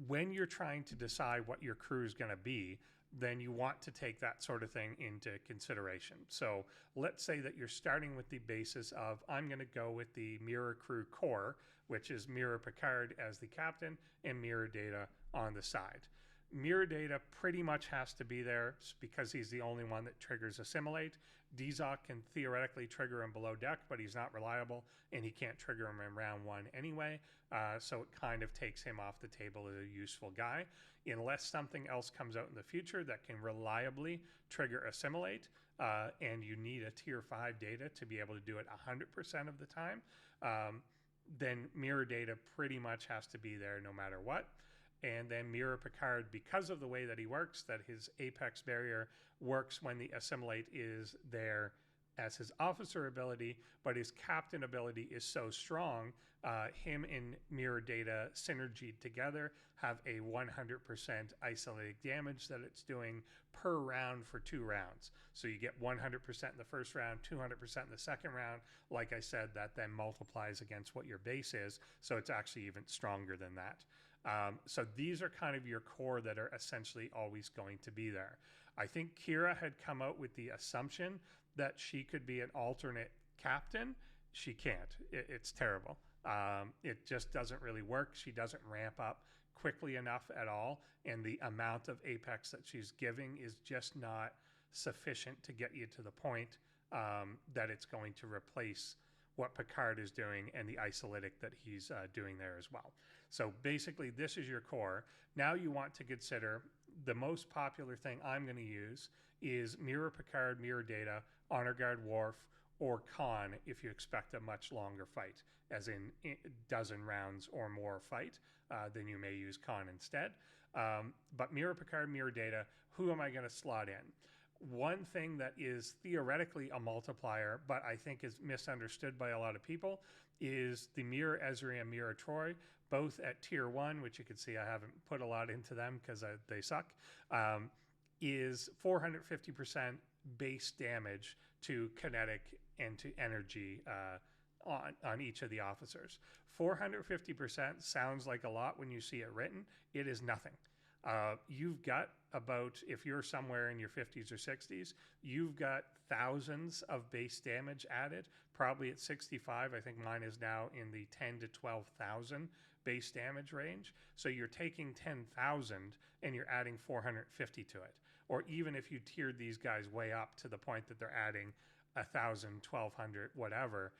when you're trying to decide what your crew is going to be, then you want to take that sort of thing into consideration. So let's say that you're starting with the basis of, I'm going to go with the Mirror Crew core, which is Mirror Picard as the captain and Mirror Data on the side. Mirror Data pretty much has to be there because he's the only one that triggers Assimilate. Dizok can theoretically trigger him below deck, but he's not reliable, and he can't trigger him in round 1 anyway, so it kind of takes him off the table as a useful guy. Unless something else comes out in the future that can reliably trigger Assimilate, and you need a tier 5 data to be able to do it 100% of the time, then Mirror Data pretty much has to be there no matter what. And then Mirror Picard, because of the way that he works, that his apex barrier works when the Assimilate is there as his officer ability, but his captain ability is so strong, him and Mirror Data synergied together have a 100% isolated damage that it's doing per round for 2 rounds. So you get 100% in the first round, 200% in the second round. Like I said, that then multiplies against what your base is, so it's actually even stronger than that. So these are kind of your core that are essentially always going to be there. I think Kira had come out with the assumption that she could be an alternate captain. She can't. It's terrible. It just doesn't really work. She doesn't ramp up quickly enough at all, and the amount of apex that she's giving is just not sufficient to get you to the point that it's going to replace what Picard is doing and the isolytic that he's doing there as well. So basically, this is your core. Now you want to consider the most popular thing I'm going to use is Mirror Picard, Mirror Data, Honor Guard Worf, or Khan if you expect a much longer fight, as in a dozen rounds or more fight, then you may use Khan instead. But Mirror Picard, Mirror Data, who am I going to slot in? One thing that is theoretically a multiplier, but I think is misunderstood by a lot of people, is the Mirror Ezri and Mirror Troy, both at tier 1, which you can see I haven't put a lot into them because they suck, is 450% base damage to kinetic and to energy on each of the officers. 450% sounds like a lot when you see it written. It is nothing. You've got about, if you're somewhere in your 50s or 60s, you've got thousands of base damage added, probably at 65. I think mine is now in the 10 to 12,000 base damage range. So you're taking 10,000 and you're adding 450 to it. Or even if you tiered these guys way up to the point that they're adding 1,000, 1,200, whatever,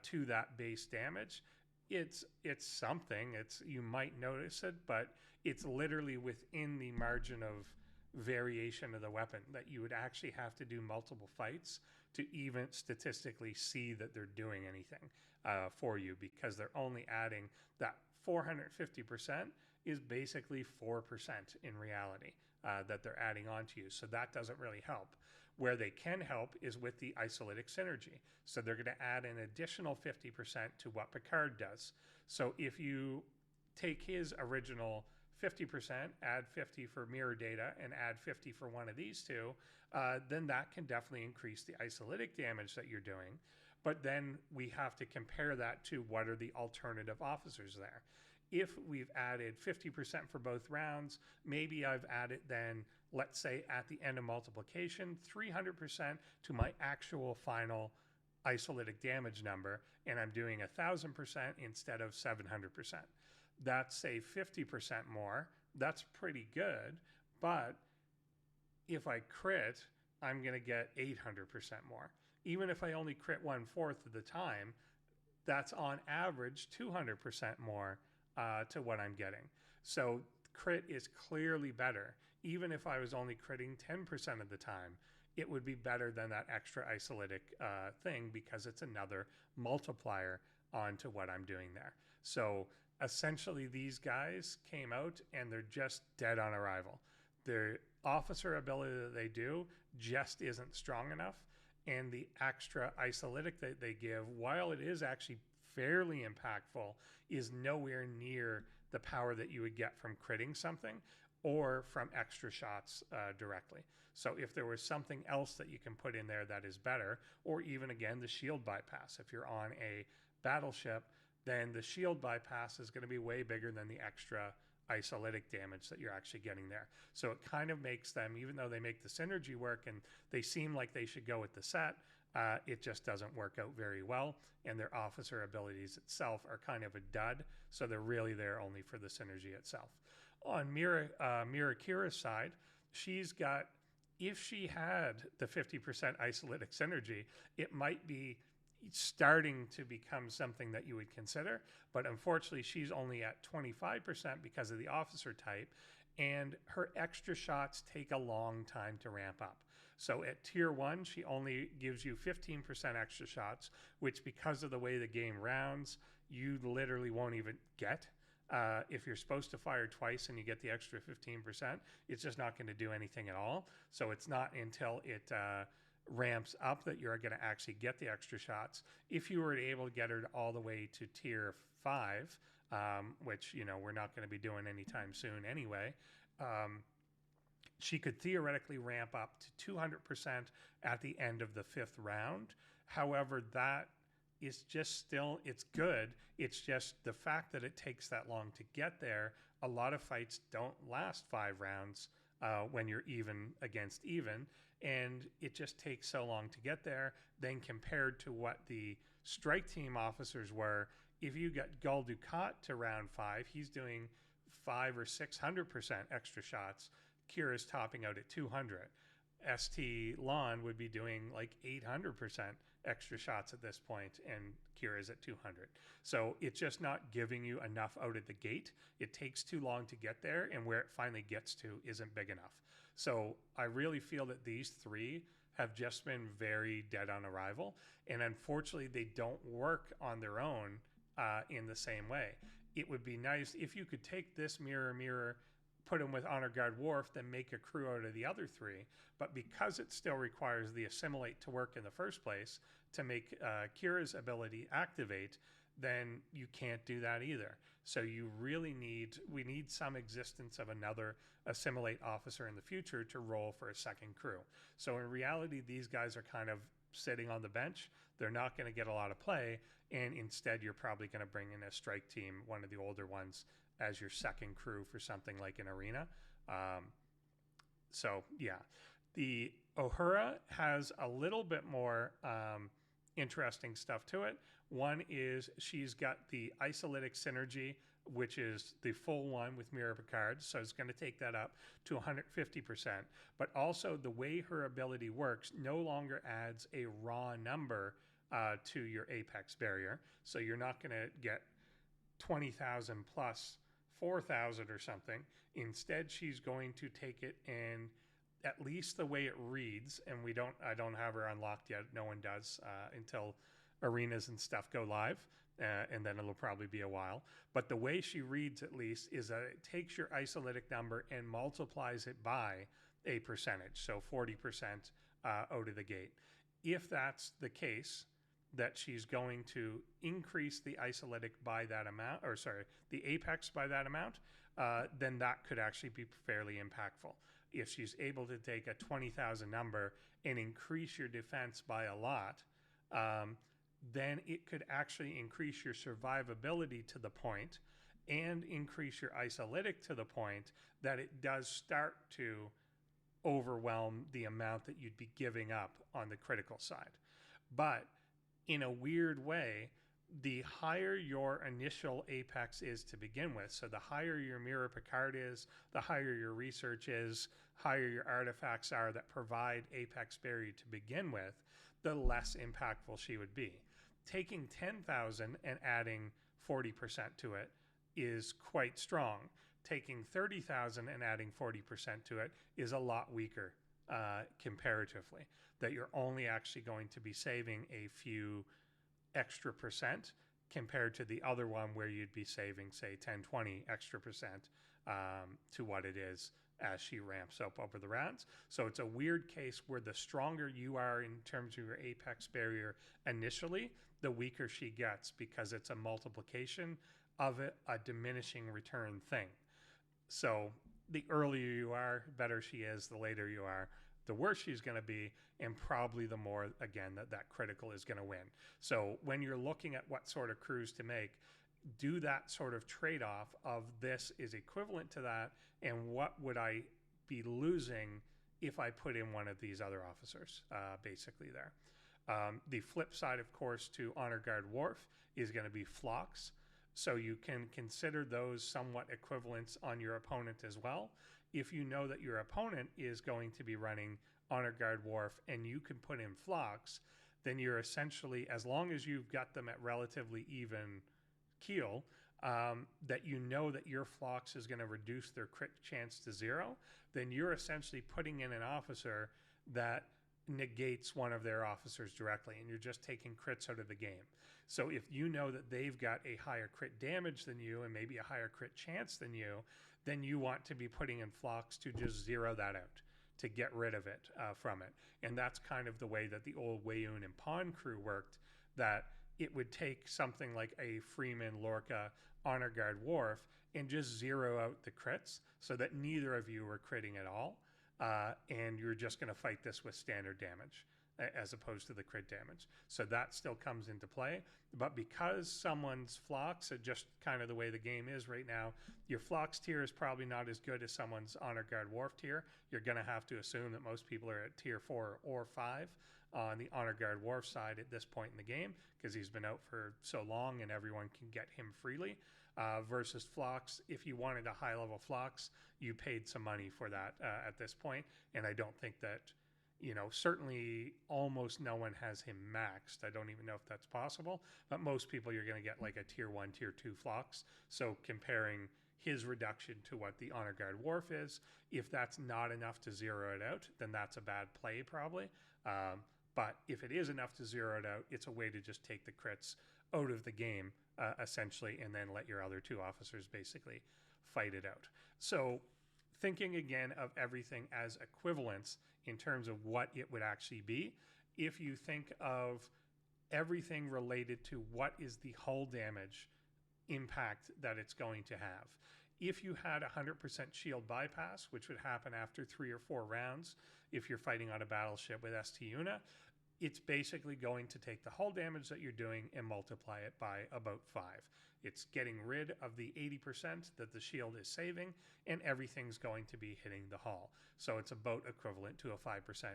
to that base damage, it's something. You might notice it, but it's literally within the margin of variation of the weapon that you would actually have to do multiple fights to even statistically see that they're doing anything for you, because they're only adding that 450% is basically 4% in reality that they're adding on to you. So that doesn't really help. Where they can help is with the isolytic synergy. So they're going to add an additional 50% to what Picard does. So if you take his original 50%, add 50 for mirror data, and add 50 for one of these two, then that can definitely increase the isolytic damage that you're doing. But then we have to compare that to what are the alternative officers there. If we've added 50% for both rounds, maybe I've added then, let's say at the end of multiplication, 300% to my actual final isolytic damage number, and I'm doing 1,000% instead of 700%. That's say 50% more. That's pretty good, but if I crit, I'm going to get 800% more. Even if I only crit 1/4 of the time, that's on average 200% more to what I'm getting. So crit is clearly better. Even if I was only critting 10% of the time, it would be better than that extra isolytic thing, because it's another multiplier onto what I'm doing there. So essentially these guys came out and they're just dead on arrival. Their officer ability that they do just isn't strong enough, and the extra isolytic that they give, while it is actually fairly impactful, is nowhere near the power that you would get from critting something or from extra shots directly. So if there was something else that you can put in there that is better, or even again the shield bypass, if you're on a battleship, then the shield bypass is going to be way bigger than the extra isolytic damage that you're actually getting there. So it kind of makes them, even though they make the synergy work and they seem like they should go with the set, it just doesn't work out very well, and their officer abilities itself are kind of a dud, so they're really there only for the synergy itself. On Mira Kira's side, she's got, if she had the 50% isolytic synergy, it might be starting to become something that you would consider, but unfortunately she's only at 25% because of the officer type, and her extra shots take a long time to ramp up. So at tier 1, she only gives you 15% extra shots, which because of the way the game rounds, you literally won't even get. If you're supposed to fire twice and you get the extra 15%, it's just not going to do anything at all. So it's not until it ramps up that you're going to actually get the extra shots. If you were able to get her all the way to tier 5, which, you know, we're not going to be doing anytime soon anyway, she could theoretically ramp up to 200% at the end of the 5th round. However, that is just still, it's good. It's just the fact that it takes that long to get there. A lot of fights don't last 5 rounds when you're even against even, and it just takes so long to get there. Then compared to what the strike team officers were, if you got Gul Dukat to round 5, he's doing 500 or 600% extra shots. Kira's topping out at 200. ST Lon would be doing like 800% extra shots at this point, and Kira's at 200. So it's just not giving you enough out of the gate. It takes too long to get there, and where it finally gets to isn't big enough. So I really feel that these 3 have just been very dead on arrival, and unfortunately they don't work on their own in the same way. It would be nice if you could take this mirror, put him with Honor Guard Worf, then make a crew out of the other 3. But because it still requires the assimilate to work in the first place to make Kira's ability activate, then you can't do that either. So you really we need some existence of another assimilate officer in the future to roll for a second crew. So in reality, these guys are kind of sitting on the bench. They're not going to get a lot of play, and instead you're probably going to bring in a strike team, one of the older ones, as your second crew for something like an arena. So yeah, the Uhura has a little bit more interesting stuff to it. One is she's got the isolytic synergy, which is the full one with Mira Picard, so it's going to take that up to 150%. But also the way her ability works no longer adds a raw number to your apex barrier, so you're not going to get 20,000 plus 4,000 or something. Instead, she's going to take it and at least the way it reads, and I don't have her unlocked yet. No one does until arenas and stuff go live, and then it'll probably be a while. But the way she reads, at least, is that it takes your isolytic number and multiplies it by a percentage, so 40% out of the gate. If that's the case, that she's going to increase the isolytic by that amount, or sorry, the apex by that amount, then that could actually be fairly impactful. If she's able to take a 20,000 number and increase your defense by a lot, then it could actually increase your survivability to the point and increase your isolytic to the point that it does start to overwhelm the amount that you'd be giving up on the critical side. But in a weird way, the higher your initial apex is to begin with, so the higher your Mirror Picard is, the higher your research is, higher your artifacts are that provide apex barrier to begin with, the less impactful she would be. Taking 10,000 and adding 40% to it is quite strong. Taking 30,000 and adding 40% to it is a lot weaker comparatively. That you're only actually going to be saving a few extra percent compared to the other one where you'd be saving, say, 10, 20 extra percent to what it is as she ramps up over the rounds. So it's a weird case where the stronger you are in terms of your apex barrier initially, the weaker she gets, because it's a multiplication of it, a diminishing return thing. So the earlier you are, better she is. The later you are, the worse she's going to be, and probably the more, again, that critical is going to win. So when you're looking at what sort of crews to make, do that sort of trade-off of this is equivalent to that, and what would I be losing if I put in one of these other officers, basically there. The flip side, of course, to Honor Guard Worf is going to be flocks. So you can consider those somewhat equivalents on your opponent as well. If you know that your opponent is going to be running Honor Guard Worf and you can put in flocks, then you're essentially, as long as you've got them at relatively even keel, that you know that your flocks is going to reduce their crit chance to 0, then you're essentially putting in an officer that negates one of their officers directly, and you're just taking crits out of the game. So if you know that they've got a higher crit damage than you and maybe a higher crit chance than you, then you want to be putting in flocks to just zero that out, to get rid of it from it. And that's kind of the way that the old Weyoun and Pawn crew worked, that it would take something like a Freeman, Lorca, Honor Guard Worf and just zero out the crits so that neither of you were critting at all. And you're just going to fight this with standard damage as opposed to the crit damage. So that still comes into play. But because someone's flocks are just kind of the way the game is right now, your flocks tier is probably not as good as someone's Honor Guard Worf tier. You're going to have to assume that most people are at tier 4 or 5 on the Honor Guard Worf side at this point in the game, because he's been out for so long and everyone can get him freely. Versus flocks, if you wanted a high level flocks, you paid some money for that at this point. And I don't think that, you know, certainly almost no one has him maxed. I don't even know if that's possible, but most people you're going to get like a tier 1, tier 2 flocks. So comparing his reduction to what the Honor Guard Worf is, if that's not enough to zero it out, then that's a bad play probably. But if it is enough to zero it out, it's a way to just take the crits out of the game, essentially, and then let your other two officers basically fight it out. So thinking again of everything as equivalents in terms of what it would actually be, if you think of everything related to what is the hull damage impact that it's going to have. If you had 100% shield bypass, which would happen after 3 or 4 rounds, if you're fighting on a battleship with ST Una, it's basically going to take the hull damage that you're doing and multiply it by about 5. It's getting rid of the 80% that the shield is saving, and everything's going to be hitting the hull. So it's about equivalent to a 5%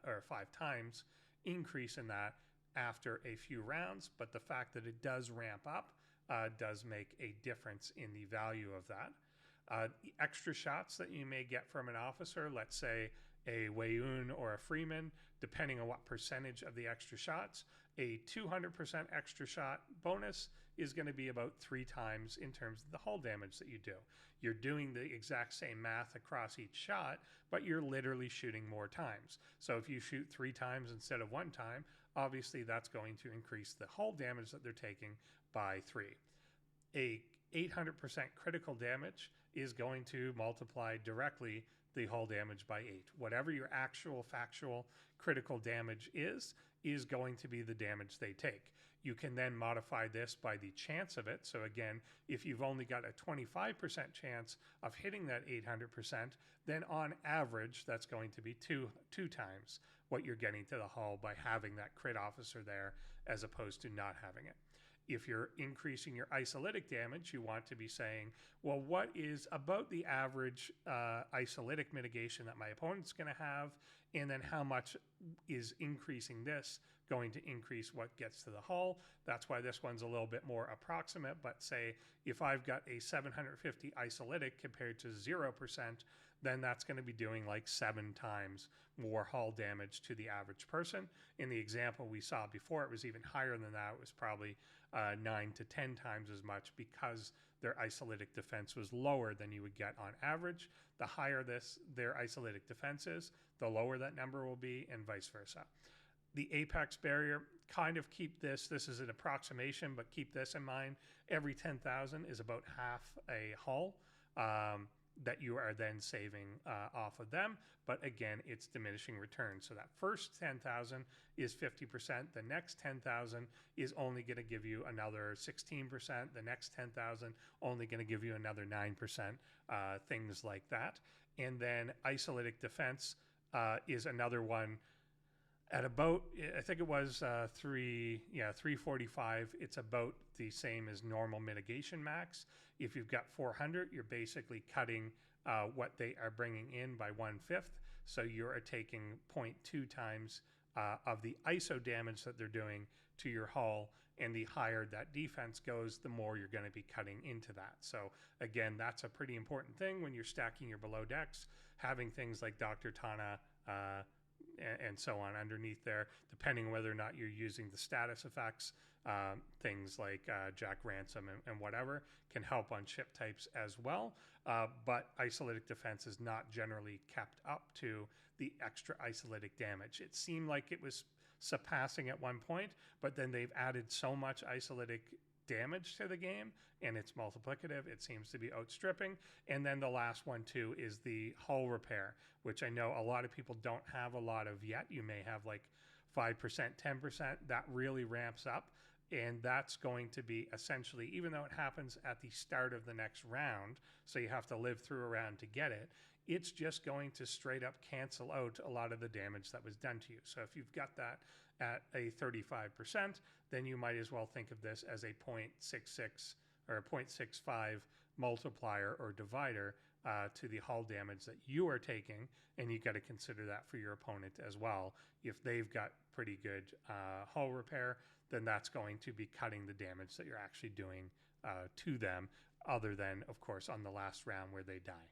or 5 times increase in that after a few rounds. But the fact that it does ramp up does make a difference in the value of that. The extra shots that you may get from an officer, let's say a Weyoun or a Freeman, depending on what percentage of the extra shots, A 200% extra shot bonus is going to be about 3 times in terms of the hull damage that you do. You're doing the exact same math across each shot, but you're literally shooting more times. So if you shoot 3 times instead of 1 time, obviously that's going to increase the hull damage that they're taking by 3. A 800% critical damage is going to multiply directly the hull damage by 8. Whatever your actual factual critical damage is going to be the damage they take. You can then modify this by the chance of it. So again, if you've only got a 25% chance of hitting that 800%, then on average, that's going to be two times what you're getting to the hull by having that crit officer there as opposed to not having it. If you're increasing your isolytic damage, you want to be saying, well, what is about the average isolytic mitigation that my opponent's going to have? And then how much is increasing this going to increase what gets to the hull? That's why this one's a little bit more approximate. But say if I've got a 750 isolytic compared to 0%, then that's going to be doing like 7 times more hull damage to the average person. In the example we saw before, it was even higher than that. It was probably 9 to 10 times as much because their isolytic defense was lower than you would get on average. The higher their isolytic defense is, the lower that number will be, and vice versa. The apex barrier, kind of keep this is an approximation, but keep this in mind. Every 10,000 is about half a hull that you are then saving off of them. But again, it's diminishing returns. So that first 10,000 is 50%. The next 10,000 is only going to give you another 16%. The next 10,000 only going to give you another 9%, things like that. And then isolytic defense is another one at about, I think it was 345. It's about the same as normal mitigation max. If you've got 400, you're basically cutting what they are bringing in by 1/5. So you're taking 0.2 times of the ISO damage that they're doing to your hull. And the higher that defense goes, the more you're going to be cutting into that. So again, that's a pretty important thing when you're stacking your below decks, having things like Dr. Tana and so on underneath there, depending whether or not you're using the status effects. Things like Jack Ransom and whatever can help on ship types as well. But isolytic defense is not generally kept up to the extra isolytic damage. It seemed like it was surpassing at one point, but then they've added so much isolytic damage to the game, and it's multiplicative. It seems to be outstripping. And then the last one too is the hull repair, which I know a lot of people don't have a lot of yet. You may have like 5%, 10%. That really ramps up. And that's going to be essentially, even though it happens at the start of the next round, so you have to live through a round to get it, it's just going to straight up cancel out a lot of the damage that was done to you. So if you've got that at a 35%, then you might as well think of this as a 0.66 or a 0.65 multiplier or divider to the hull damage that you are taking, and you got to consider that for your opponent as well. If they've got pretty good hull repair, then that's going to be cutting the damage that you're actually doing to them, other than, of course, on the last round where they die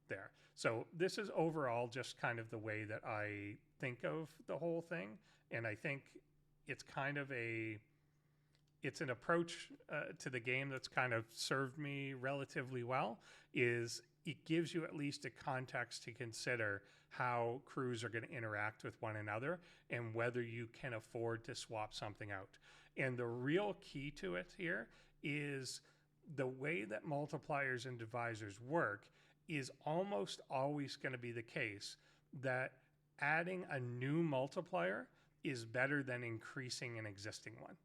there. So this is overall just kind of the way that I think of the whole thing, and I think it's kind of it's an approach to the game that's kind of served me relatively well. Is it gives you at least a context to consider how crews are going to interact with one another and whether you can afford to swap something out. And the real key to it here is the way that multipliers and divisors work is almost always going to be the case that adding a new multiplier is better than increasing an existing one.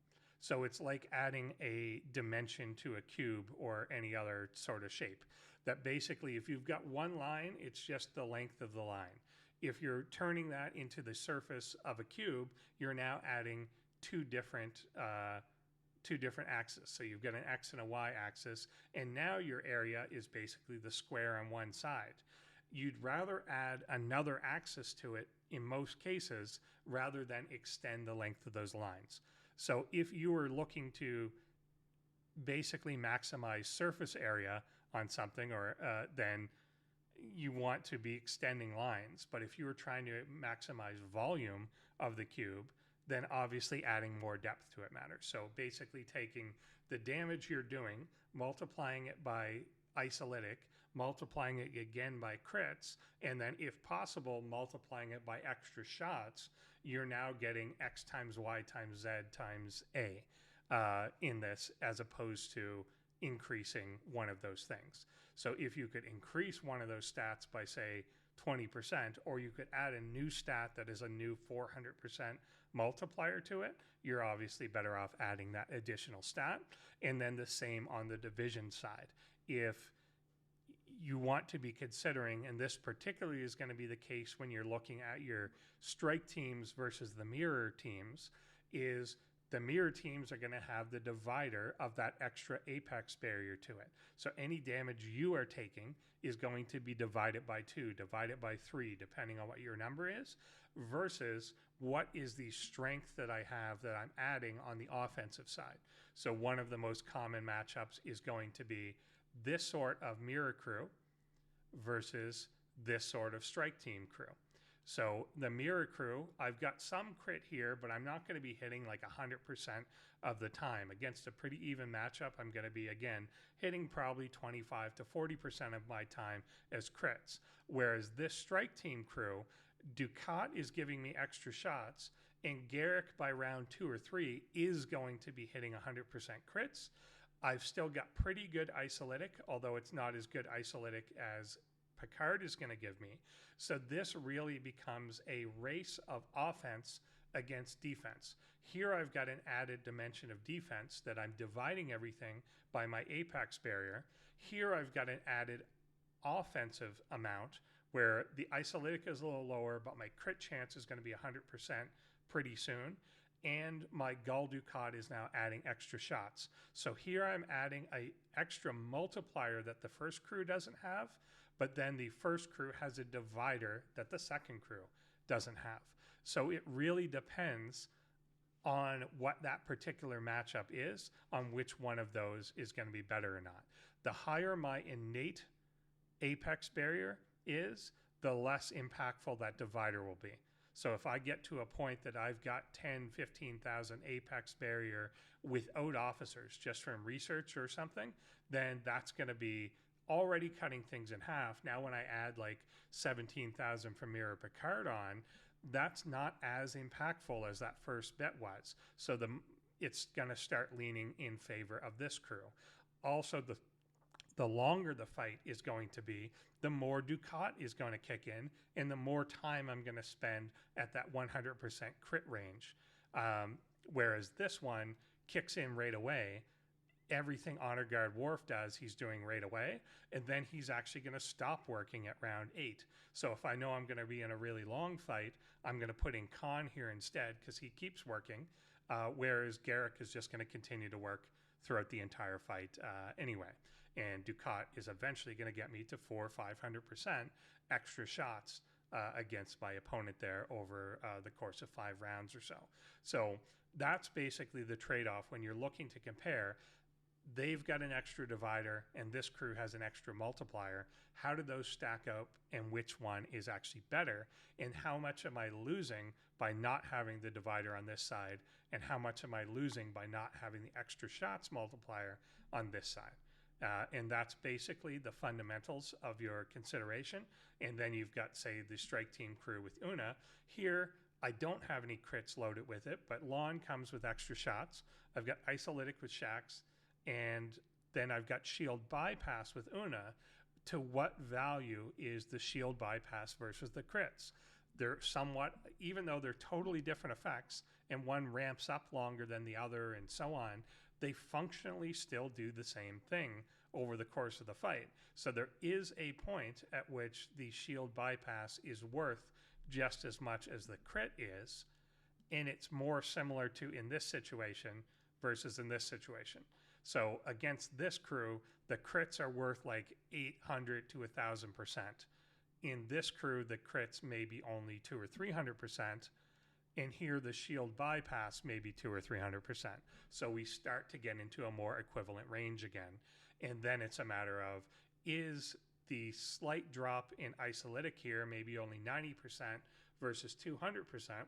So it's like adding a dimension to a cube or any other sort of shape. That basically, if you've got one line, it's just the length of the line. If you're turning that into the surface of a cube, you're now adding two different axes. So you've got an X and a Y axis, and now your area is basically the square on one side. You'd rather add another axis to it in most cases rather than extend the length of those lines. So if you were looking to basically maximize surface area on something, or then you want to be extending lines. But if you were trying to maximize volume of the cube, then obviously adding more depth to it matters. So basically taking the damage you're doing, multiplying it by isolytic, multiplying it again by crits, and then if possible, multiplying it by extra shots, you're now getting X times Y times Z times A in this, as opposed to increasing one of those things. So if you could increase one of those stats by, say, 20%, or you could add a new stat that is a new 400% multiplier to it, you're obviously better off adding that additional stat. And then the same on the division side. If you want to be considering, and this particularly is going to be the case when you're looking at your strike teams versus the mirror teams, is the mirror teams are going to have the divider of that extra apex barrier to it. So any damage you are taking is going to be divided by 2, divided by 3, depending on what your number is, versus what is the strength that I have that I'm adding on the offensive side. So one of the most common matchups is going to be this sort of mirror crew versus this sort of strike team crew. So the mirror crew, I've got some crit here, but I'm not going to be hitting like 100% of the time. Against a pretty even matchup, I'm going to be, again, hitting probably 25 to 40% of my time as crits. Whereas this strike team crew, Ducat is giving me extra shots, and Garrick by round 2 or 3 is going to be hitting 100% crits. I've still got pretty good isolytic, although it's not as good isolytic as Picard is going to give me. So this really becomes a race of offense against defense. Here I've got an added dimension of defense that I'm dividing everything by my apex barrier. Here I've got an added offensive amount where the isolytic is a little lower, but my crit chance is going to be 100% pretty soon. And my Gul Dukat is now adding extra shots. So here I'm adding an extra multiplier that the first crew doesn't have, but then the first crew has a divider that the second crew doesn't have. So it really depends on what that particular matchup is, on which one of those is going to be better or not. The higher my innate apex barrier is, the less impactful that divider will be. So if I get to a point that I've got 10, 15,000 apex barrier without officers, just from research or something, then that's going to be already cutting things in half. Now when I add like 17,000 from Mirror Picard on, that's not as impactful as that first bet was. So it's going to start leaning in favor of this crew. Also, the longer the fight is going to be, the more Ducat is going to kick in, and the more time I'm going to spend at that 100% crit range. Whereas this one kicks in right away. Everything Honor Guard Worf does, he's doing right away, and then he's actually going to stop working at round 8. So if I know I'm going to be in a really long fight, I'm going to put in Khan here instead because he keeps working, whereas Garrick is just going to continue to work throughout the entire fight anyway. And Ducat is eventually going to get me to 400 or 500% extra shots against my opponent there over the course of 5 rounds or so. So that's basically the trade-off when you're looking to compare. They've got an extra divider and this crew has an extra multiplier. How do those stack up, and which one is actually better? And how much am I losing by not having the divider on this side? And how much am I losing by not having the extra shots multiplier on this side? And that's basically the fundamentals of your consideration. And then you've got, say, the strike team crew with Una. Here, I don't have any crits loaded with it, but Lon comes with extra shots. I've got isolytic with Shax, and then I've got shield bypass with Una. To what value is the shield bypass versus the crits? They're somewhat, even though they're totally different effects, and one ramps up longer than the other and so on, they functionally still do the same thing over the course of the fight. So there is a point at which the shield bypass is worth just as much as the crit is, and it's more similar to in this situation versus in this situation. So against this crew, the crits are worth like 800 to 1,000%. In this crew, the crits may be only 200 or 300%. And here the shield bypass may be 200 or 300%. So we start to get into a more equivalent range again. And then it's a matter of, is the slight drop in isolytic here, maybe only 90% versus 200%,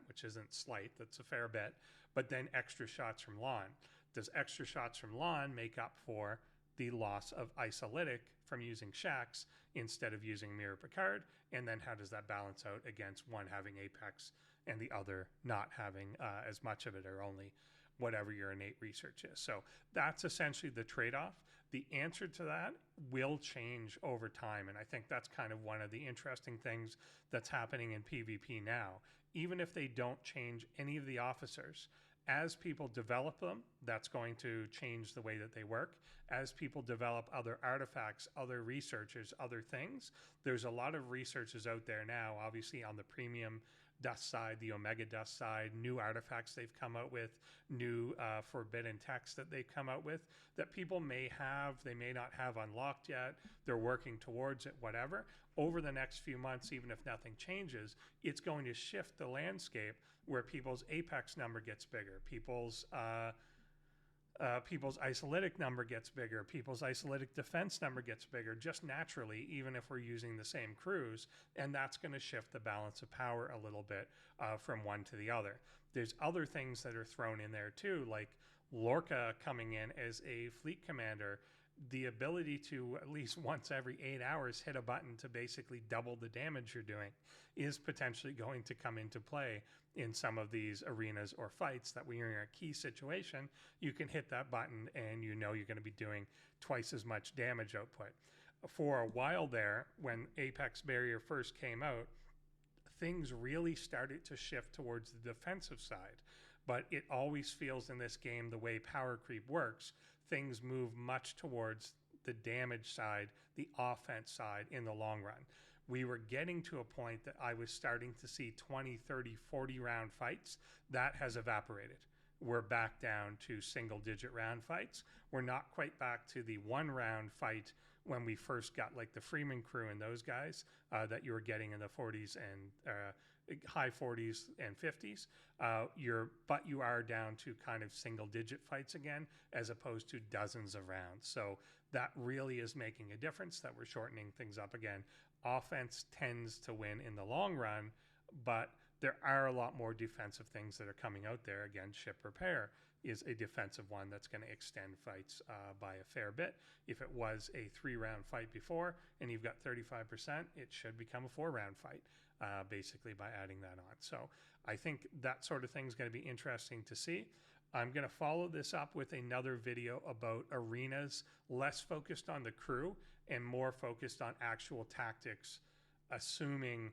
which isn't slight, that's a fair bit, but then extra shots from lawn. Does extra shots from lawn make up for the loss of isolytic from using shacks instead of using Mirror Picard? And then how does that balance out against one having Apex and the other not having as much of it, or only whatever your innate research is? So that's essentially the trade-off. The answer to that will change over time, and I think that's kind of one of the interesting things that's happening in PvP now. Even if they don't change any of the officers, as people develop them, that's going to change the way that they work. As people develop other artifacts, other researchers, other things, there's a lot of researchers out there now, obviously on the premium dust side, the Omega dust side, new artifacts they've come out with, new forbidden texts that they've come out with that people may have, they may not have unlocked yet. They're working towards it, whatever. Over the next few months, even if nothing changes, it's going to shift the landscape where people's Apex number gets bigger, people's isolytic number gets bigger, people's isolytic defense number gets bigger, just naturally, even if we're using the same crews, and that's going to shift the balance of power a little bit from one to the other. There's other things that are thrown in there too, like Lorca coming in as a fleet commander. The ability to at least once every 8 hours hit a button to basically double the damage you're doing is potentially going to come into play in some of these arenas or fights, that when you're in a key situation, you can hit that button and you know you're going to be doing twice as much damage output. For a while there, when Apex Barrier first came out, things really started to shift towards the defensive side. But it always feels in this game, the way power creep works, things move much towards the damage side, the offense side in the long run. We were getting to a point that I was starting to see 20, 30, 40 round fights. That has evaporated. We're back down to single digit round fights. We're not quite back to the 1 round fight when we first got like the Freeman crew and those guys that you were getting in the 40s and high 40s and 50s. But you are down to kind of single digit fights again, as opposed to dozens of rounds. So that really is making a difference, that we're shortening things up again. Offense tends to win in the long run, but there are a lot more defensive things that are coming out there. Again, ship repair is a defensive one that's going to extend fights by a fair bit. If it was a 3-round fight before and you've got 35%, it should become a 4-round fight, basically by adding that on. So I think that sort of thing is going to be interesting to see. I'm going to follow this up with another video about arenas, less focused on the crew and more focused on actual tactics, assuming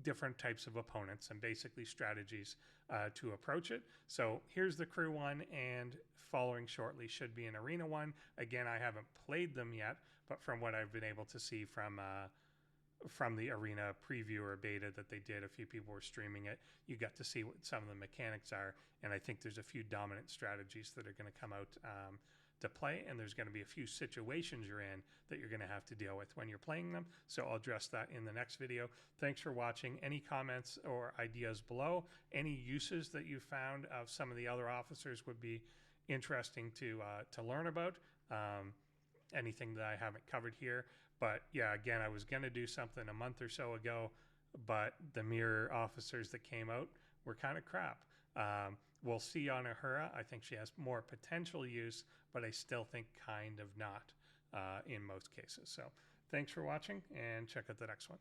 different types of opponents and basically strategies to approach it. So here's the crew one, and following shortly should be an arena one. Again, I haven't played them yet, but from what I've been able to see from the arena preview or beta that they did, a few people were streaming it, you got to see what some of the mechanics are, and I think there's a few dominant strategies that are going to come out to play, and there's going to be a few situations you're in that you're going to have to deal with when you're playing them. So I'll address that in the next video. Thanks for watching. Any comments or ideas below? Any uses that you found of some of the other officers would be interesting to learn about. Anything that I haven't covered here. But yeah, again, I was going to do something a month or so ago, but the mirror officers that came out were kind of crap. We'll see on Uhura. I think she has more potential use, but I still think kind of not in most cases. So thanks for watching, and check out the next one.